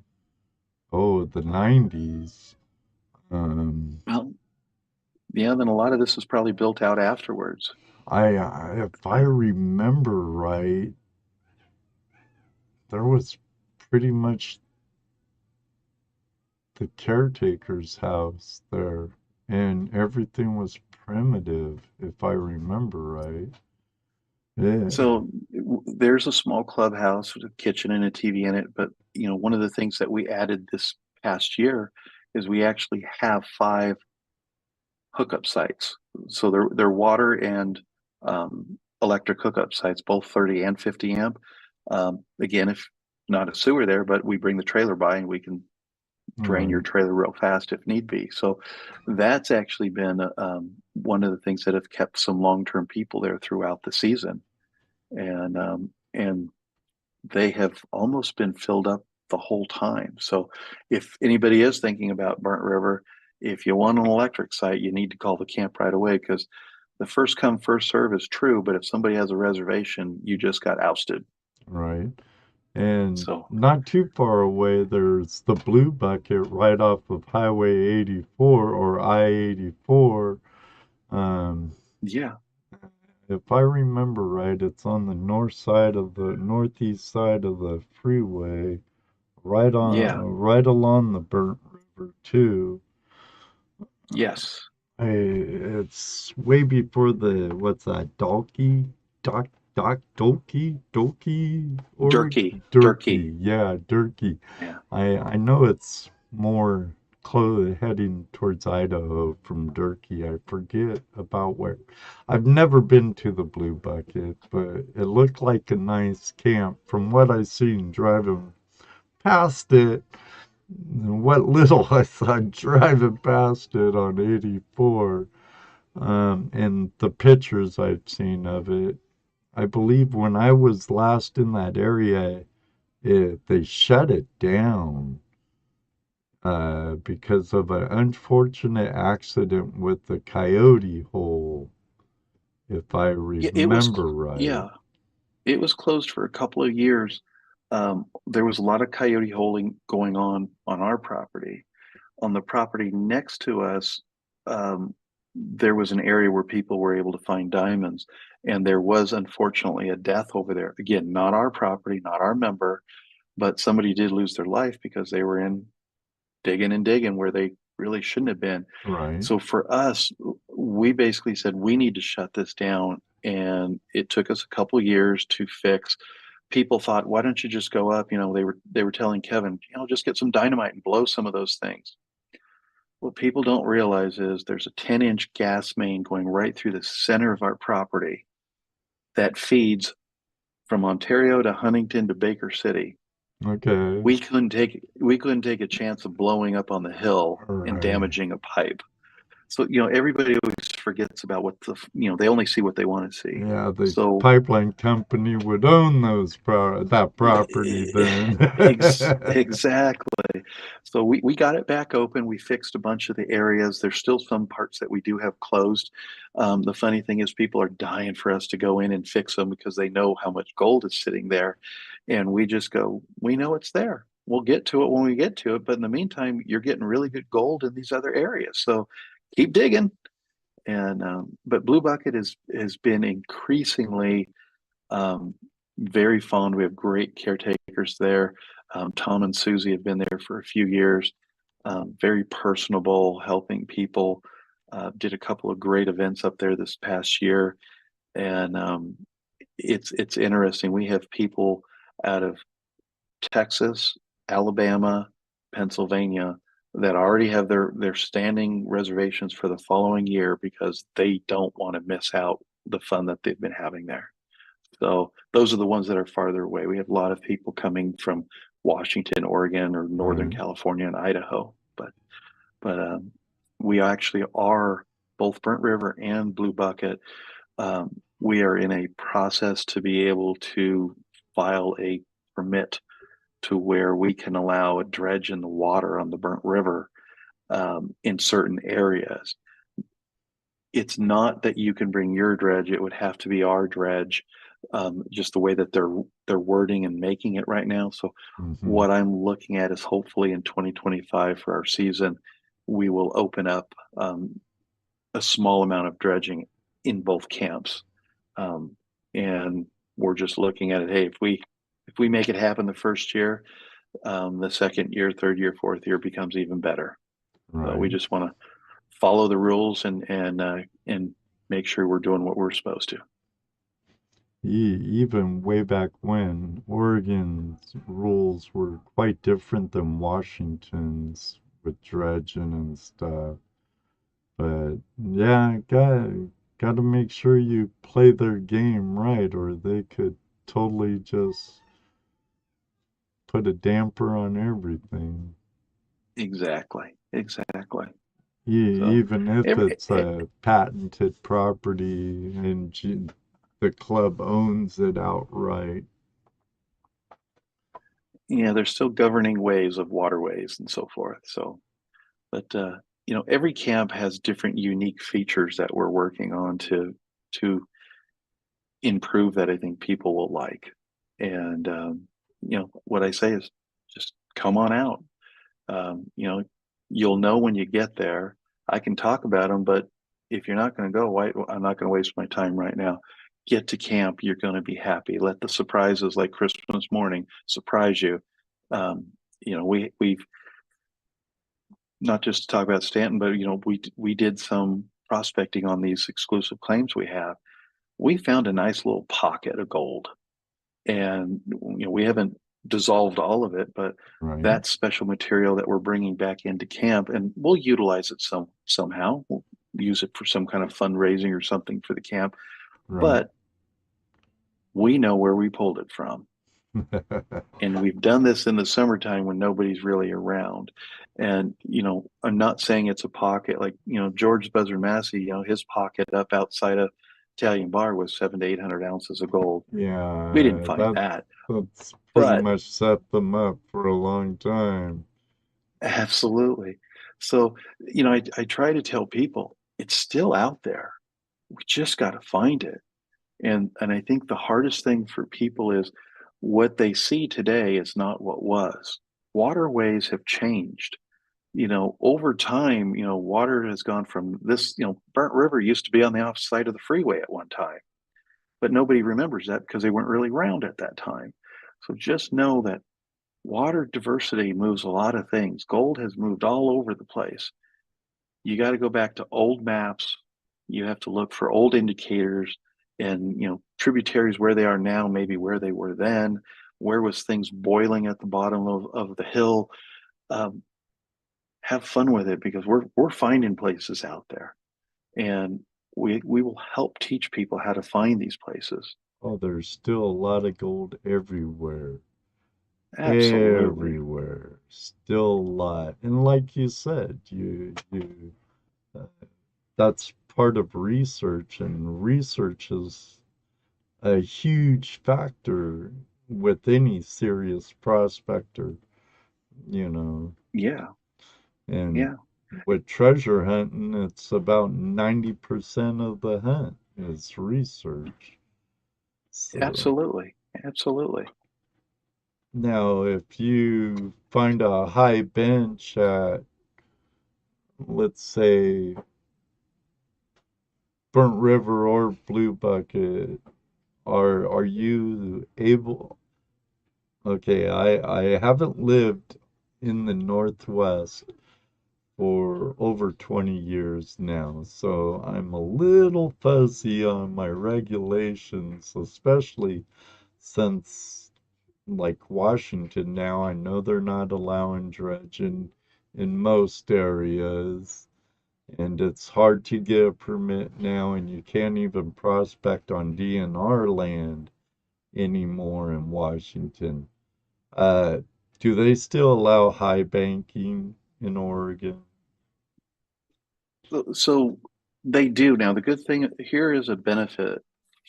the 90s. Um, Well, yeah, then a lot of this was probably built out afterwards. if I But remember right, there was pretty much the caretaker's house there, and everything was primitive, if I remember right. Yeah. So there's a small clubhouse with a kitchen and a TV in it, but one of the things that we added this past year is we actually have 5 hookup sites. So they're water and electric hookup sites, both 30 and 50 amp. Again, if not a sewer there, but we bring the trailer by and we can drain your Right. trailer real fast if need be. So that's actually been one of the things that have kept some long-term people there throughout the season, and they have almost been filled up the whole time. So if anybody is thinking about Burnt River, if you want an electric site, you need to call the camp right away, because the first come, first serve is true, but if somebody has a reservation, you just got ousted. Right. And So not too far away, there's the Blue Bucket right off of Highway 84 or I-84. Um, yeah, if I remember right, it's on the northeast side of the freeway, yeah, right along the Burnt River too. yes, It's way before the what's that? Dolkey, Oregon, Durkee, Durkee. Yeah, Durkee. yeah. I know it's more close heading towards Idaho from Durkee. I forget about where. I've never been to the Blue Bucket, but it looked like a nice camp from what I seen driving past it. What little I saw driving past it on 84, and the pictures I've seen of it. I believe when I was last in that area, they shut it down because of an unfortunate accident with the coyote hole, if I Yeah, it was, remember right. yeah, it was closed for a couple of years. There was a lot of coyote holding going on our property. On the property next to us, um, there was an area where people were able to find diamonds, and there was unfortunately a death over there. Again, not our property, not our member, but somebody did lose their life because they were in digging and digging where they really shouldn't have been. Right. So for us, we basically said we need to shut this down, and it took us a couple years to fix. People thought, why don't you just go up? They were telling Kevin, just get some dynamite and blow some of those things. What people don't realize is there's a 10-inch gas main going right through the center of our property that feeds from Ontario to Huntington to Baker City. Okay. We couldn't take a chance of blowing up on the hill and Right. damaging a pipe. So, everybody always forgets about they only see what they want to see. Yeah, the So pipeline company would own that property then. exactly. So we got it back open. We fixed a bunch of the areas. There's still some parts that we do have closed. The funny thing is people are dying for us to go in and fix them because they know how much gold is sitting there. And we just go, we know it's there. We'll get to it when we get to it. But in the meantime, you're getting really good gold in these other areas. So keep digging. And but Blue Bucket has been increasingly um, very fond. We have great caretakers there. Tom and Susie have been there for a few years. Very personable, helping people. Did a couple of great events up there this past year, and it's interesting. We have people out of Texas, Alabama, Pennsylvania that already have their standing reservations for the following year because they don't want to miss out the fun that they've been having there. So those are the ones that are farther away. We have a lot of people coming from Washington, Oregon, or Northern Right. California and Idaho. But we actually are both Burnt River and Blue Bucket. We are in a process to be able to file a permit to where we can allow a dredge in the water on the Burnt River in certain areas. It's not that you can bring your dredge; it would have to be our dredge. Just the way that they're wording and making it right now. So Hmm. what I'm looking at is hopefully in 2025 for our season, we will open up a small amount of dredging in both camps, um, and we're just looking at it. Hey, if we make it happen the first year, The second year, third year, fourth year becomes even better. So we Right. just want to follow the rules and make sure we're doing what we're supposed to. Even way back when, Oregon's rules were quite different than Washington's with dredging and stuff. But yeah, gotta make sure you play their game right, or they could totally just put a damper on everything. Exactly. Exactly. So Even if every it's a patented property and the club owns it outright. there's still governing ways of waterways and so forth. So, but every camp has different unique features that we're working on to improve that I think people will like. And what I say is just come on out. You'll know when you get there. I can talk about them, but if you're not going to go, why? I'm not going to waste my time right now. Get to camp. You're going to be happy. Let the surprises like Christmas morning surprise you. Um, we've not just to talk about Stanton, but we did some prospecting on these exclusive claims we have. We found a nice little pocket of gold, and we haven't dissolved all of it, but Right, that special material that we're bringing back into camp, and we'll utilize it somehow. We'll use it for some kind of fundraising or something for the camp, right. but we know where we pulled it from. And we've done this in the summertime when nobody's really around. And, I'm not saying it's a pocket like, George Buzzer Massey, his pocket up outside of Italian Bar was 700 to 800 ounces of gold. We didn't Yeah, find that, that's pretty but much set them up for a long time. absolutely. So, I try to tell people it's still out there. We just got to find it. And I think the hardest thing for people is what they see today is not what was. Waterways have changed. Over time, water has gone from this, Burnt River used to be on the opposite side of the freeway at one time, but nobody remembers that because they weren't really around at that time. So just know that water diversity moves a lot of things. Gold has moved all over the place. You got to go back to old maps. You have to look for old indicators and, tributaries where they are now, maybe where they were then. Where was things boiling at the bottom of the hill? Um, have fun with it because we're finding places out there, and we will help teach people how to find these places. Oh, there's still a lot of gold everywhere. Absolutely. Everywhere. Still a lot. And like you said, uh, that's part of research, and research is a huge factor with any serious prospector, you know. Yeah. And Yeah. with treasure hunting, it's about 90% of the hunt is research. So Absolutely. Absolutely. now, if you find a high bench at, let's say, Burnt River or Blue Bucket, are you able? Okay, I haven't lived in the Northwest for over 20 years now, so I'm a little fuzzy on my regulations, especially since, like Washington now, I know they're not allowing dredging in most areas, and it's hard to get a permit now, and you can't even prospect on DNR land anymore in Washington. Uh, do they still allow high banking in Oregon? So they do now. The good thing here is a benefit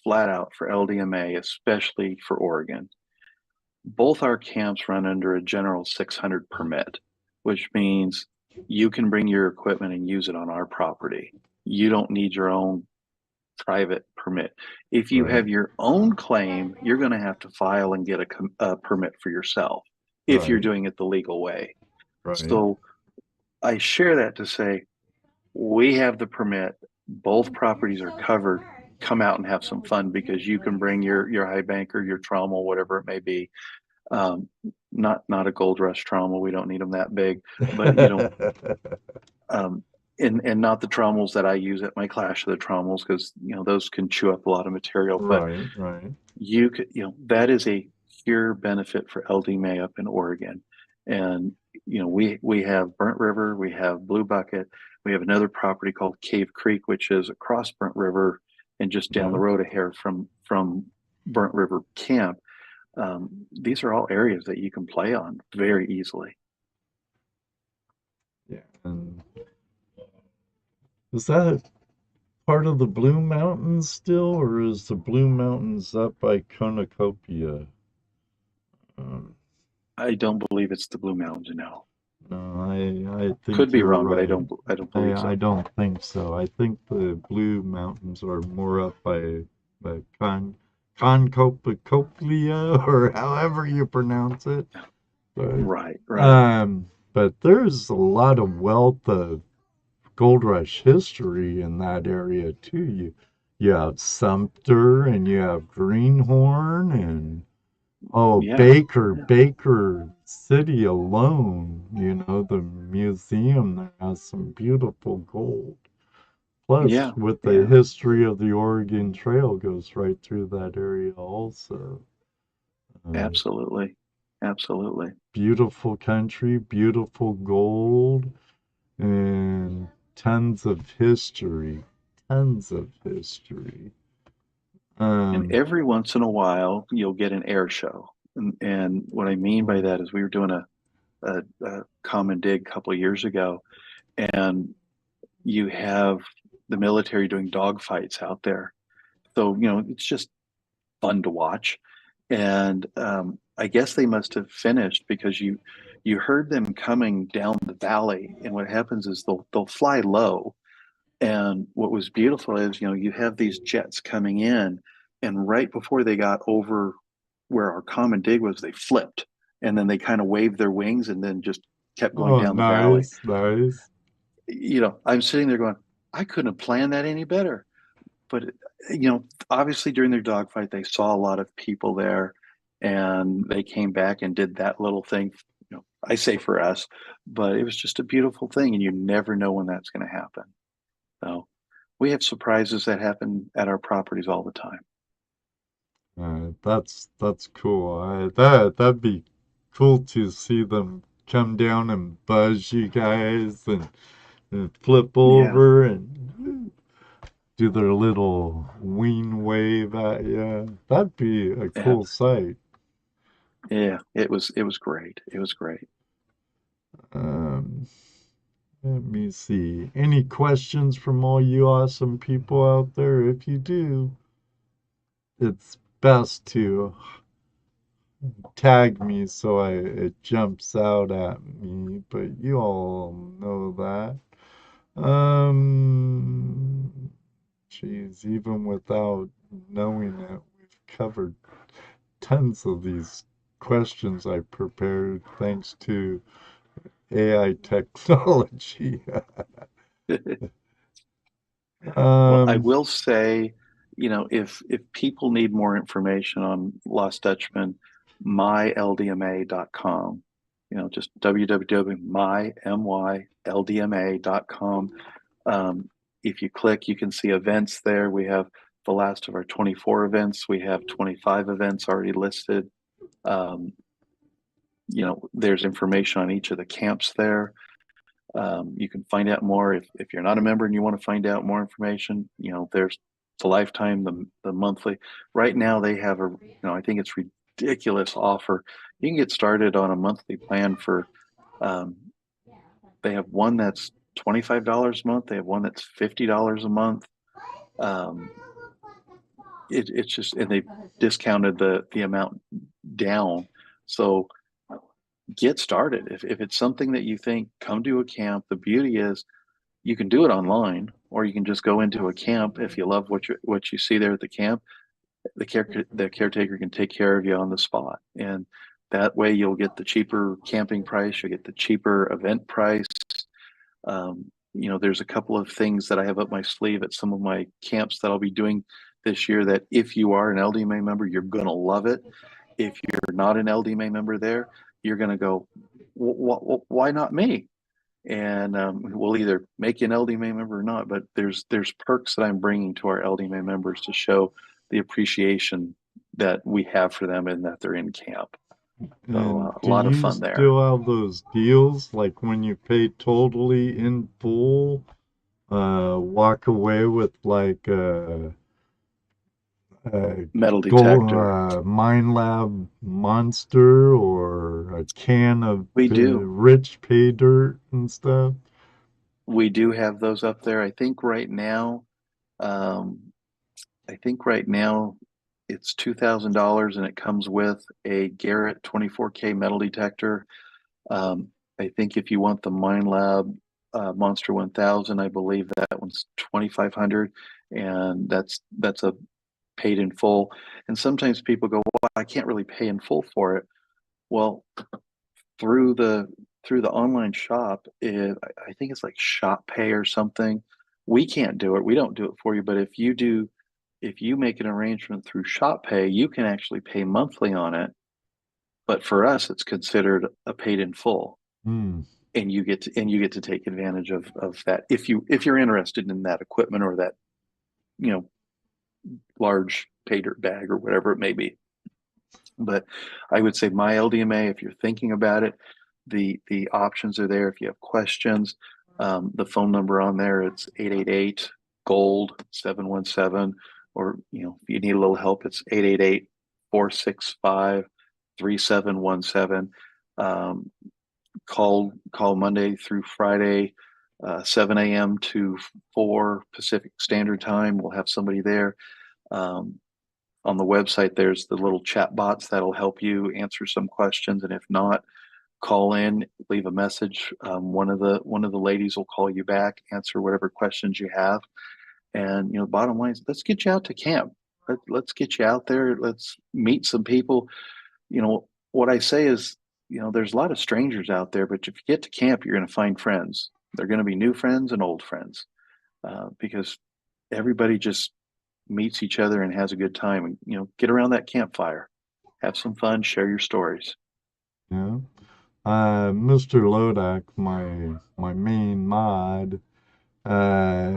flat out for LDMA, especially for Oregon. Both our camps run under a general 600 permit, which means you can bring your equipment and use it on our property. You don't need your own private permit. If you Right, have your own claim, you're going to have to file and get a permit for yourself if you're right, doing it the legal way. right. So I share that to say we have the permit. Both properties are covered. Come out and have some fun because you can bring your high banker, your trauma, whatever it may be. Um, not a Gold Rush trommel. We don't need them that big, but you know, um, and not the trommels that I use at my Clash of the Trommels, because you know those can chew up a lot of material. But Right, right. you could, you know, that is a pure benefit for LDMA up in Oregon. And you know, we have Burnt River, we have Blue Bucket, we have another property called Cave Creek, which is across Burnt River and just down the Yeah, road a hair from Burnt River Camp. These are all areas that you can play on very easily. yeah. And is that part of the Blue Mountains still, or is the Blue Mountains up by Cornucopia? Um, I don't believe it's the Blue Mountains, no. no, I Could think be you're wrong, but right. I don't believe I so. don't think so. I think the Blue Mountains are more up by Concopia or however you pronounce it. But Right, right. but there's a lot of wealth of Gold Rush history in that area too. You have Sumter and you have Greenhorn and oh Yeah, yeah, Baker City alone, you know, the museum there has some beautiful gold. Plus, yeah, with the yeah. history of the Oregon Trail goes right through that area also. Uh, Absolutely. Absolutely. Beautiful country, beautiful gold, and tons of history. Tons of history. And Um, every once in a while, you'll get an air show. And what I mean by that is we were doing a common dig a couple of years ago, and you have the military doing dogfights out there. So, you know, it's just fun to watch. And I guess they must have finished because you heard them coming down the valley. And what happens is they'll fly low. And what was beautiful is, you know, you have these jets coming in, and right before they got over where our common dig was, they flipped, and then they kind of waved their wings and then just kept going oh, down the valley. nice, nice. You know, I'm sitting there going, I couldn't have planned that any better. But you know, obviously during their dogfight, they saw a lot of people there, and they came back and did that little thing. You know, I say for us, but it was just a beautiful thing, and you never know when that's going to happen. So we have surprises that happen at our properties all the time. That's cool. That'd be cool to see them come down and buzz you guys and flip Yeah, over and do their little wing wave at you. That'd be a yeah, cool sight. yeah. It was great. It was great. Um, Let me see. Any questions from all you awesome people out there? If you do, it's best to tag me so it jumps out at me, but you all know that. Geez, even without knowing it, we've covered tons of these questions I prepared thanks to AI technology. Well, I um, will say, you know, if people need more information on Lost Dutchman, myldma.com, you know, just www.myldma.com. If you click, you can see events there. We have the last of our 24 events. We have 25 events already listed. Um, you know, there's information on each of the camps there. You can find out more if you're not a member and you want to find out more information. You know, there's the lifetime, the monthly. Right now they have a, you know, I think it's ridiculous offer. You can get started on a monthly plan for. Um, they have one that's $25 a month. They have one that's $50 a month. Um, it's just, and they discounted the amount down. So get started. If it's something that you think, come to a camp. The beauty is you can do it online, or you can just go into a camp. If you love what you see there at the camp, the caretaker can take care of you on the spot, and that way you'll get the cheaper camping price, you'll get the cheaper event price. You know, there's a couple of things that I have up my sleeve at some of my camps that I'll be doing this year, that if you are an LDMA member, you're gonna love it. If you're not an LDMA member there, you're going to go, why not me? And we'll either make you an LDMA member or not. But there's perks that I'm bringing to our LDMA members to show the appreciation that we have for them and that they're in camp. So And a do lot of you fun there. still have those deals like when you pay totally in full, walk away with like a Metal gold detector. Mine Lab Monster or a can of We do. rich pay dirt and stuff? We do have those up there. Um, I think right now it's $2,000 and it comes with a Garrett 24K metal detector. Um, I think if you want the Mine Lab Monster 1000, I believe that one's 2,500, and that's a paid in full. And sometimes people go, "Well, I can't really pay in full for it." Well, through the through the online shop, I think it's like Shop Pay or something. We can't do it. We don't do it for you. But if you make an arrangement through Shop Pay, you can actually pay monthly on it. But for us, it's considered a paid in full, Hmm. and you get to take advantage of that if you're interested in that equipment or that you know large pay dirt bag or whatever it may be. But I would say my LDMA, if you're thinking about it, the options are there. If you have questions, the phone number on there, it's 888 gold 717, or if you need a little help, it's 888-465-3717. Um, call Monday through Friday, 7 a.m. to 4 Pacific Standard Time. We'll have somebody there. Um, on the website, there's the little chat bots that'll help you answer some questions, and if not, call in, leave a message. One of the ladies will call you back, answer whatever questions you have. And the bottom line is, let's get you out to camp. Let's get you out there. Let's meet some people. What I say is, there's a lot of strangers out there, but if you get to camp, you're going to find friends. They're going to be new friends and old friends, because everybody just meets each other and has a good time. And get around that campfire, have some fun, share your stories. Yeah. Mr. Lodak, my main mod, uh,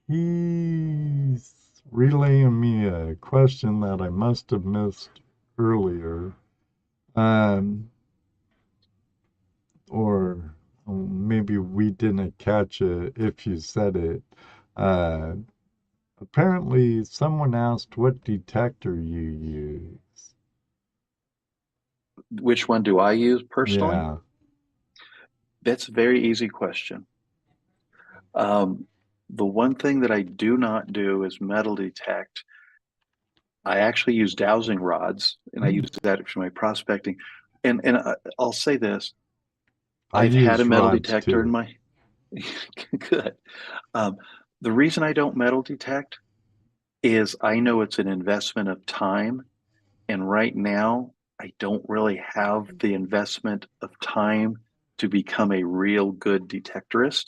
he's relaying me a question that I must have missed earlier. Um, or maybe we didn't catch it if you said it. Uh, Apparently, someone asked what detector you use. Which one do I use personally? Yeah. That's a very easy question. Um, the one thing that I do not do is metal detect. I actually use dowsing rods, and I use that for my prospecting. And I'll say this: I I've had a use metal rods detector in too. my good. Um, the reason I don't metal detect is I know it's an investment of time, and right now I don't really have the investment of time to become a real good detectorist.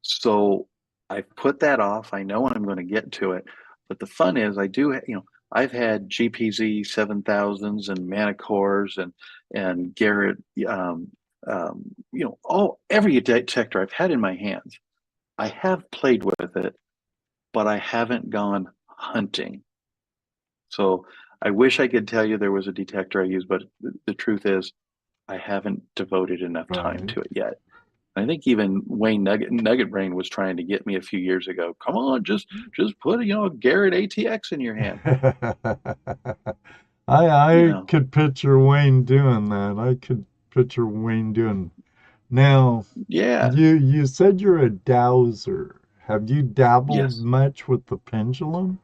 So I've put that off. I know I'm going to get to it, but the fun is I've had GPZ 7000s and Manicores and Garrett, every detector I've had in my hands. I have played with it, but I haven't gone hunting. So I wish I could tell you there was a detector I use, but the truth is I haven't devoted enough time Right. to it yet. I think even Wayne Nugget Brain was trying to get me a few years ago. Come on, just put a Garrett ATX in your hand. You I know, could picture Wayne doing that. I could picture Wayne doing. Now, yeah, you said you're a dowser. Have you dabbled yes. much with the pendulum?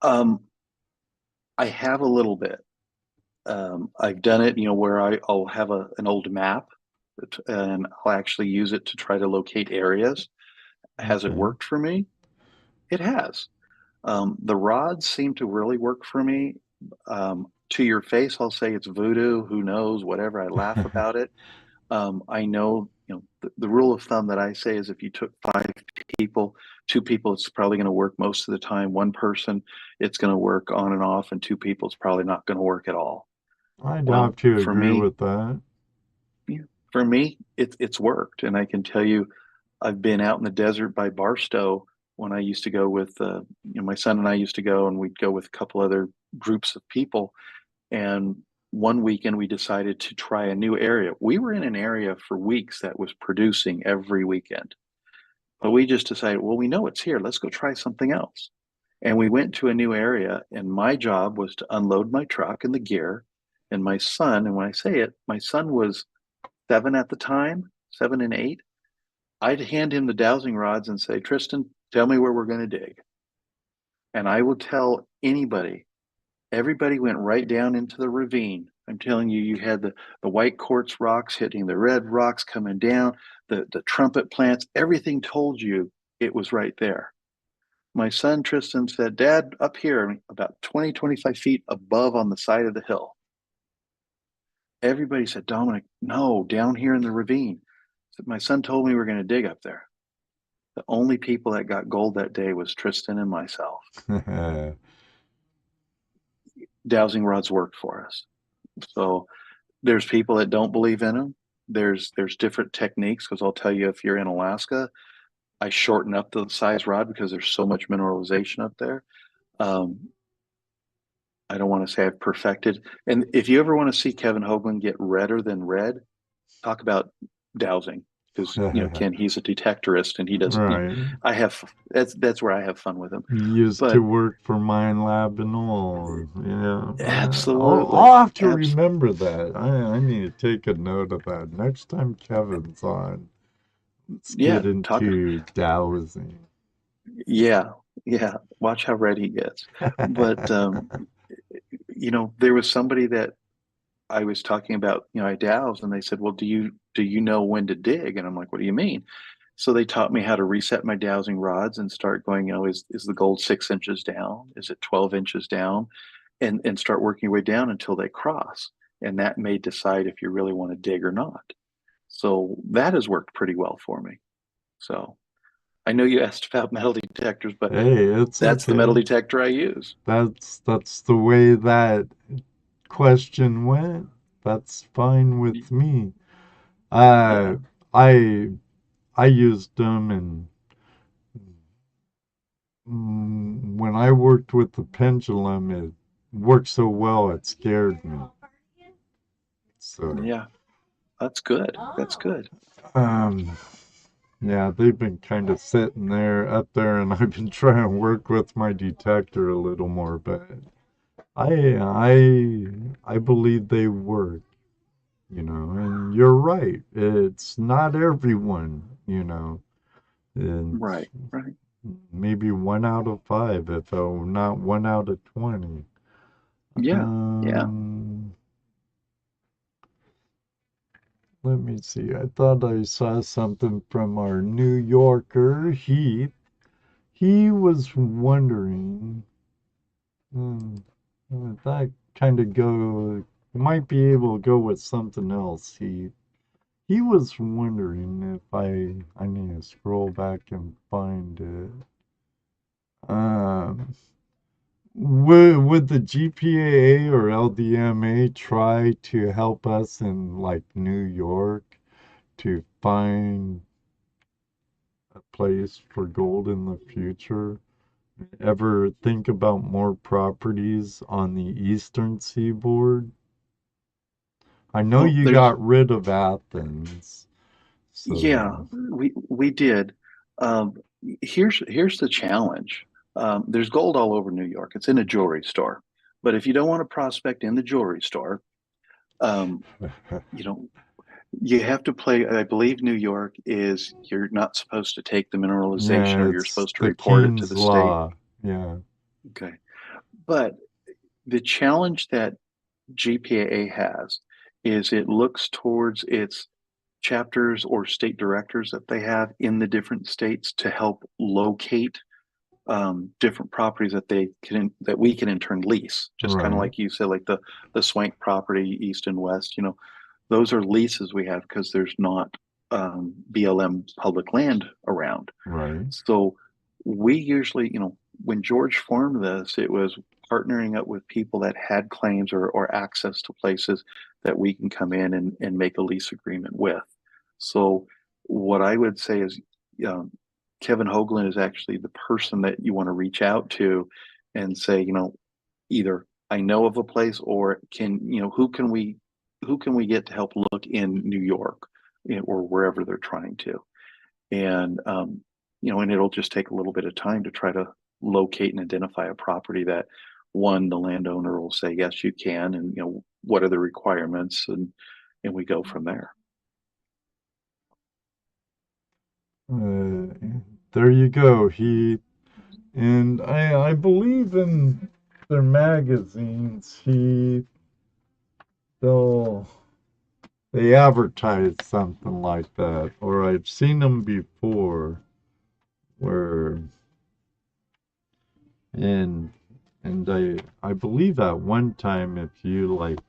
Um, I have a little bit. I've done it, where I'll have an old map and I'll actually use it to try to locate areas. Has it Okay. worked for me? It has. The rods seem to really work for me. To your face, I'll say it's voodoo. Who knows? Whatever. I laugh about it. I know, the rule of thumb that I say is if you took 5 people, 2 people, it's probably going to work most of the time. One person, it's going to work on and off, and 2 people, it's probably not going to work at all. I'd have Well, to agree with that. yeah, for me, it's worked, and I can tell you, I've been out in the desert by Barstow when I used to go with, my son and I used to go, and we'd go with a couple other groups of people. And one weekend we decided to try a new area. We were in an area for weeks that was producing every weekend, but we just decided, well, we know it's here. Let's go try something else. And we went to a new area, and my job was to unload my truck and the gear. And my son, and when I say it, my son was 7 at the time, 7 and 8. I'd hand him the dowsing rods and say, Tristan, tell me where we're going to dig. And I will tell anybody, everybody went right down into the ravine. I'm telling you, you had the white quartz rocks hitting the red rocks coming down, the trumpet plants, everything told you it was right there. My son Tristan said, Dad, up here, about 20, 25 feet above on the side of the hill. Everybody said, Dominic, no, down here in the ravine. So my son told me we were going to dig up there. The only people that got gold that day was Tristan and myself. Dowsing rods worked for us. So there's people that don't believe in them. There's different techniques, because I'll tell you, if you're in Alaska, I shorten up the size rod because there's so much mineralization up there. I don't want to say I've perfected. And if you ever want to see Kevin Hoagland get redder than red, talk about dowsing, because Ken, he's a detectorist, and he does. Right. I have that's where I have fun with him. You used to But work for Mine Lab and all. Yeah. absolutely, I'll have to remember that. I need to take a note of that. Next time Kevin's on, let's yeah, get into dowsing. yeah, watch how red he gets. But there was somebody that I was talking about, I douse, and they said, well, do you know when to dig? And I'm like, what do you mean? So they taught me how to reset my dowsing rods and start going, is the gold 6 inches down? Is it 12 inches down? And start working your way down until they cross. And that may decide if you really want to dig or not. So that has worked pretty well for me. So I know you asked about metal detectors, but Hey, it's that's the metal okay. detector I use. That's the way that question went. That's fine with me. Yeah. Uh, I I used them, and when I worked with the pendulum, it worked so well it scared me. So, Yeah. That's good. That's good. um, yeah, they've been kind of sitting there up there, and I've been trying to work with my detector a little more, but I believe they work, and you're right. It's not everyone. It's Right. Right. maybe 1 out of 5, if not 1 out of 20. Yeah. Yeah. Um, Let me see. I thought I saw something from our New Yorker, Heath. He was wondering, hmm, that kind of might be able to go with something else. He was wondering if I need to scroll back and find it. Um, would the GPAA or LDMA try to help us in like New York to find a place for gold in the future? Ever think about more properties on the eastern seaboard? I know Well, you there's got rid of Athens, yeah, so we did. Um, here's the challenge. There's gold all over New York. It's in a jewelry store. But if you don't want to prospect in the jewelry store, um, you know, you have to play. I believe New York is you're not supposed to take the mineralization, yeah, or you're it's supposed to the report it to King's the state. Law. Yeah, Okay. But the challenge that GPAA has is it looks towards its chapters or state directors that they have in the different states to help locate different properties that we can in turn lease. Just kind of right, like you said, like the Swank property east and west. Those are leases we have because there's not BLM public land around. right. So we usually, when George formed this, it was partnering up with people that had claims or access to places that we can come in and make a lease agreement with. So what I would say is, um, Kevin Hoagland is actually the person that you want to reach out to and say, either I know of a place, or who can we get to help look in New York, or wherever they're trying to. And and it'll just take a little bit of time to try to locate and identify a property that, one, the landowner will say yes you can, and what are the requirements, and we go from there. Uh, there you go. And I believe in their magazines. They'll they advertise something like that, or I've seen them before, where and I believe at one time, if you like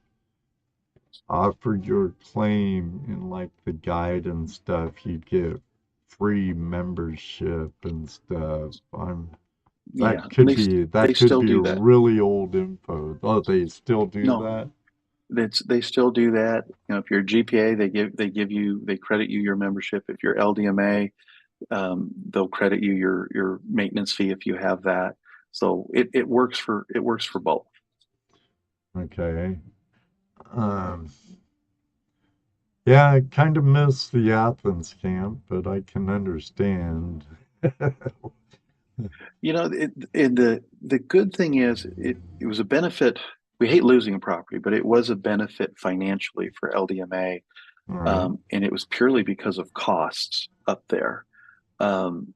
offered your claim in like the guide and stuff, you'd get free membership and stuff. Yeah, they That could still be do that. really old info. Oh, they still do No, that? they still do that. If you're a GPA, they credit you your membership. If you're LDMA, they'll credit you your maintenance fee if you have that. So it works for both. Okay. Um, yeah, I kind of miss the Athens camp, but I can understand. The good thing is, it was a benefit. We hate losing a property, but it was a benefit financially for LDMA, All right. and it was purely because of costs up there. Um,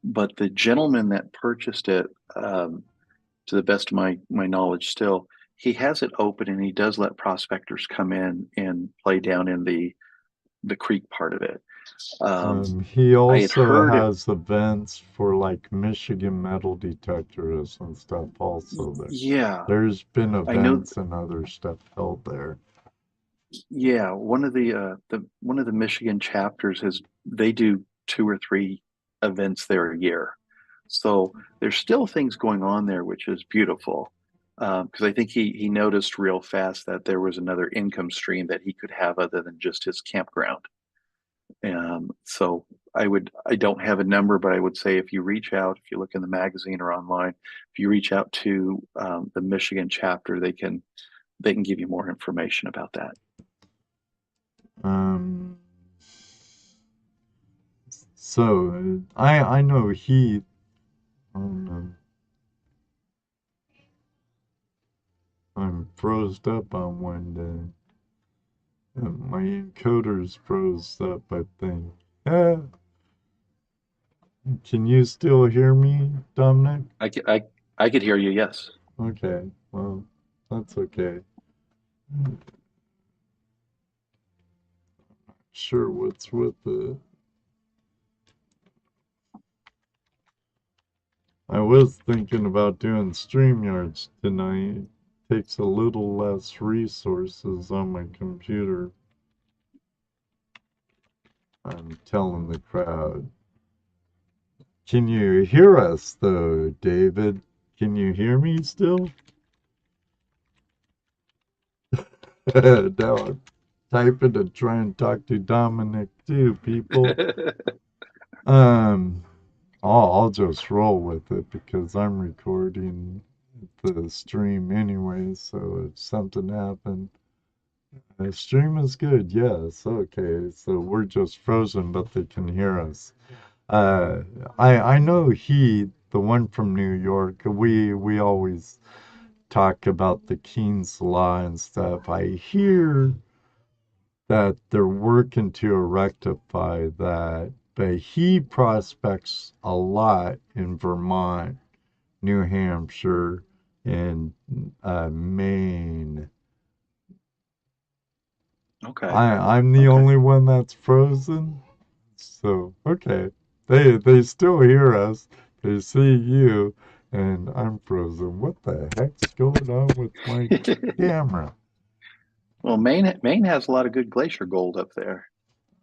but the gentleman that purchased it, to the best of my knowledge, still he has it open, and he does let prospectors come in and play down in the creek part of it. He I had also heard it. has events for like Michigan metal detectors and stuff also there. Yeah, There's been I know. events and other stuff held there. Yeah, one of the Michigan chapters is, they do 2 or 3 events there a year. So there's still things going on there, which is beautiful. Because I think he noticed real fast that there was another income stream that he could have other than just his campground. So I don't have a number, but I would say, if you reach out, if you look in the magazine or online, if you reach out to the Michigan chapter, they can give you more information about that. Um, so I know he um, I'm froze up on one day. My encoder's froze up, I think. Ah, can you still hear me, Dominic? I could hear you. Yes. Okay, well, that's okay. Sure, what's with it? I was thinking about doing StreamYards tonight. Takes a little less resources on my computer. I'm telling the crowd. Can you hear us though, David? Can you hear me still? Now I'm typing to try and talk to Dominic too, people. Um, I'll just roll with it because I'm recording the stream anyway, so if something happened. The stream is good, yes. Okay, so we're just frozen, but they can hear us. Uh, I know the one from New York. We always talk about the Keynes Law and stuff. I hear that they're working to rectify that, but he prospects a lot in Vermont, New Hampshire, and Maine. Okay. I'm the Okay. only one that's frozen. So, okay. They still hear us. They see you, and I'm frozen. What the heck's going on with my camera? Well, Maine has a lot of good glacier gold up there.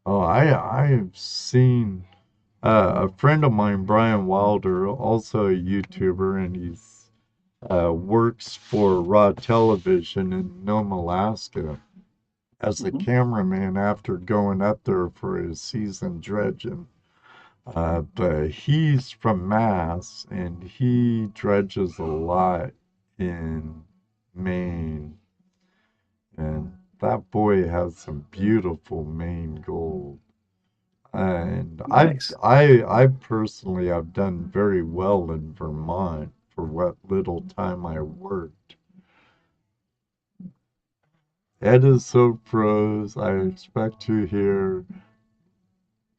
Oh, I've seen a friend of mine, Brian Wilder, also a YouTuber, and works for Raw Television in Nome, Alaska, as a Hmm. cameraman after going up there for his season dredging. But he's from Mass and he dredges a lot in Maine. And that boy has some beautiful Maine gold. And Nice. I personally have done very well in Vermont for what little time I worked. Ed is so pros. I expect to hear,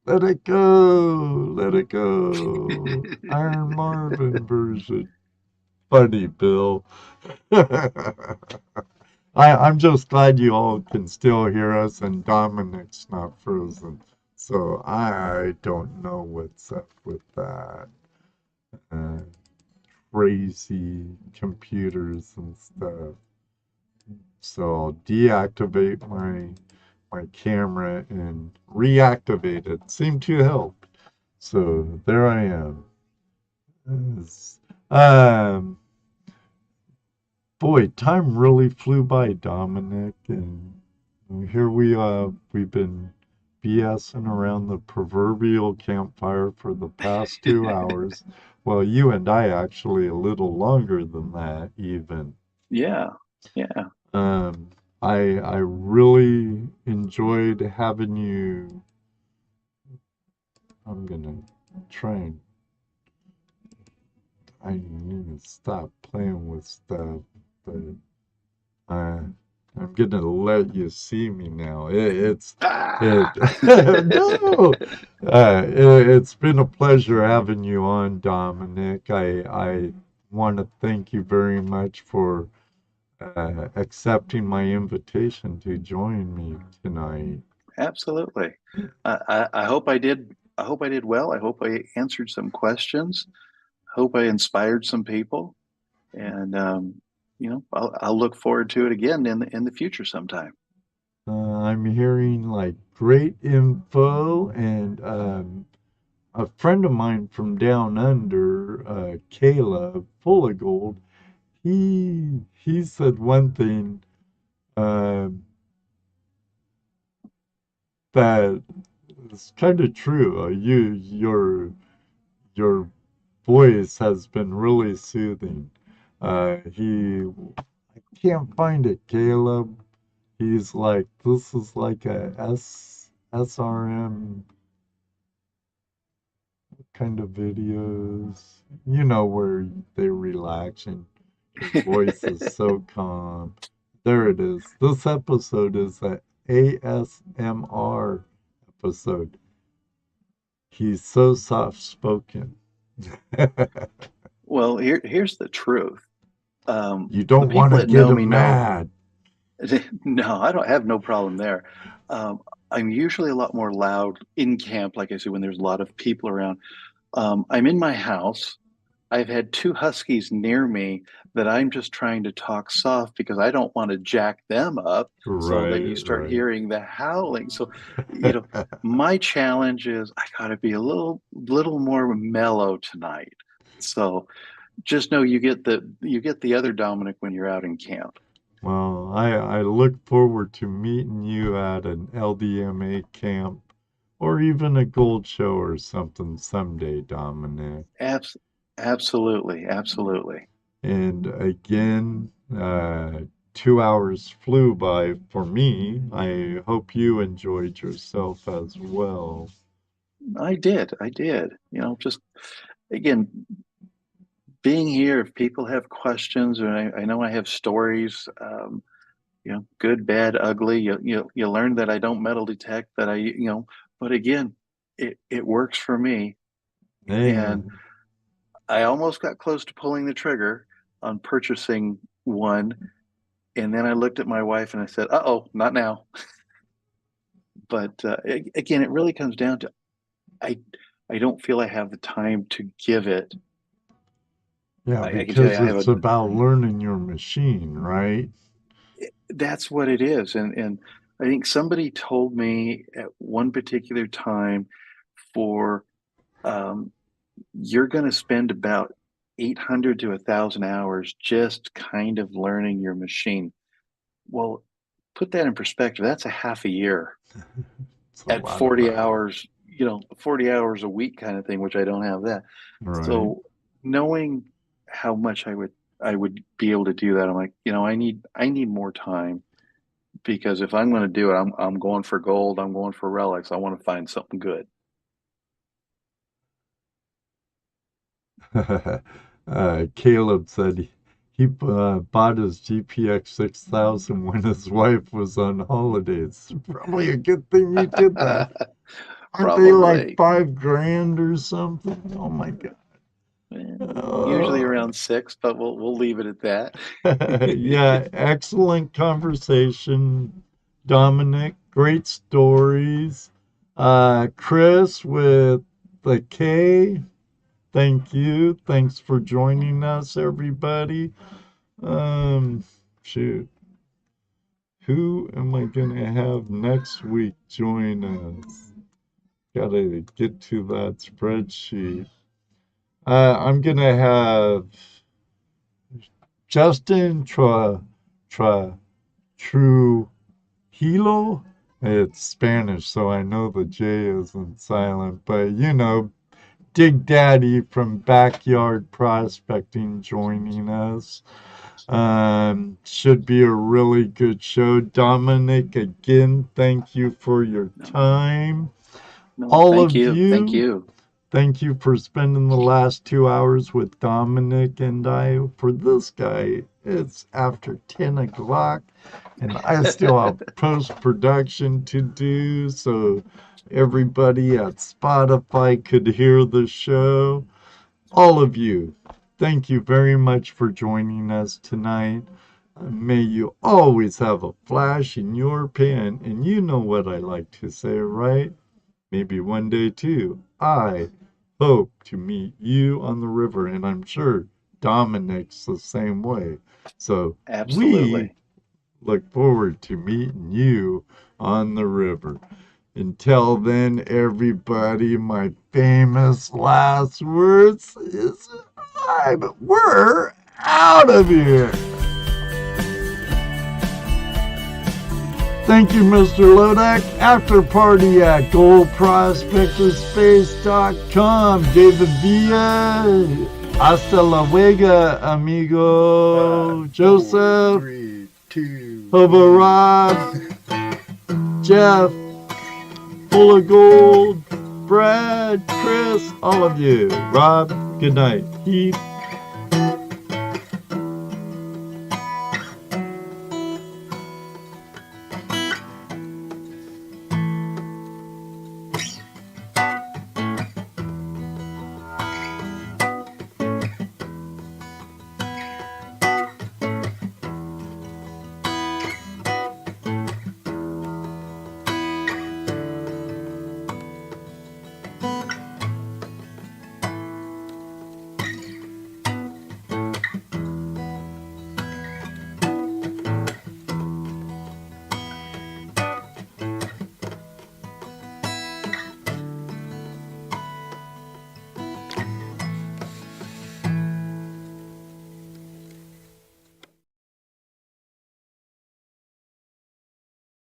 let it go, let it go. Iron Marvin version. Funny, Bill. I'm just glad you all can still hear us and Dominic's not frozen. So I don't know what's up with that. Uh, Crazy computers and stuff. So I'll deactivate my camera and reactivate it. Seemed to help. So there I am. Um, Boy, time really flew by, Dominic, and here we've been BSing around the proverbial campfire for the past 2 hours. Well, you and I actually a little longer than that, even. Yeah. Yeah. Um, I really enjoyed having you. I'm gonna try and I need to stop playing with stuff, but Uh, I'm gonna let you see me now. It Ah! no. It's been a pleasure having you on, Dominic. I want to thank you very much for accepting my invitation to join me tonight. Absolutely. I hope I did. I hope I did well. I hope I answered some questions. Hope I inspired some people. And I'll look forward to it again in the future sometime. I'm hearing like great info, and a friend of mine from down under, Caleb, full of gold. He said one thing uh, that is kind of true. Your voice has been really soothing. He I can't find it, Caleb. He's like, this is like a SRM kind of videos, where they relax and your voice is so calm. There it is. This episode is a ASMR episode. He's so soft spoken. Well, here's the truth. You The don't want people to that get know him me know. mad. No, I don't have no problem there. I'm usually a lot more loud in camp, like I said, when there's a lot of people around. I'm in my house. I've had two huskies near me that I'm just trying to talk soft because I don't want to jack them up so that Right, you start right. hearing the howling. So, you know, my challenge is I got to be a little more mellow tonight. So just know you get the other Dominic when you're out in camp. Well, I look forward to meeting you at an LDMA camp or even a gold show or something someday, Dominic. Abs- Absolutely, absolutely. And again, 2 hours flew by for me. I hope you enjoyed yourself as well. I did. Just again, being here, if people have questions, and I know I have stories, good, bad, ugly, you learn that I don't metal detect, that but again, it works for me. And Man, I almost got close to pulling the trigger on purchasing one. And then I looked at my wife and I said, "Uh-oh, not now." But again, it really comes down to I I don't feel I have the time to give it. yeah, I can tell you, because I have it's about learning your machine, right? that's what it is. And I think somebody told me at one particular time for um, you're going to spend about 800 to 1,000 hours just kind of learning your machine. Well, put that in perspective. That's a half a year It's a at lot of 40 hours. hours, 40 hours a week kind of thing, which I don't have that. Right. So knowing how much I would be able to do that, I'm like, I need more time, because if I'm going to do it, I'm going for gold. I'm going for relics. I want to find something good. Caleb said he bought his GPX 6000 when his wife was on holidays. Probably a good thing you did that. Aren't they like Probably. $5,000 or something? Oh my God. Usually Oh. around 6, but we'll leave it at that. Yeah, excellent conversation, Dominic. Great stories. Chris with the K. Thank you. Thanks for joining us, everybody. Um, Shoot. Who am I gonna have next week join us? Gotta get to that spreadsheet. I'm gonna have Justin Trujillo. It's Spanish, so I know the J isn't silent, but Dig Daddy from Backyard Prospecting joining us. Should be a really good show. Dominic, again, thank you for your No, time. no, All thank of you. Thank you, you. thank you for spending the last 2 hours with Dominic and I. For this guy, it's after 10 o'clock, and I still have post production to do, so everybody at Spotify could hear the show. All of you, thank you very much for joining us tonight. May you always have a flash in your pan, and you know what I like to say, right? Maybe one day too. I hope to meet you on the river, and I'm sure Dominic's the same way. So we Absolutely. look forward to meeting you on the river. Until then, everybody, my famous last words is we're out of here. Thank you, Mr. Lodak. After party at goldprospectorspace.com. David Villa. Hasta luego, amigo. 5, 4, Joseph. 3, 2, Hobo 1. Rob. Jeff. Full of Gold. Brad. Chris. All of you. Rob. Good night. Keith.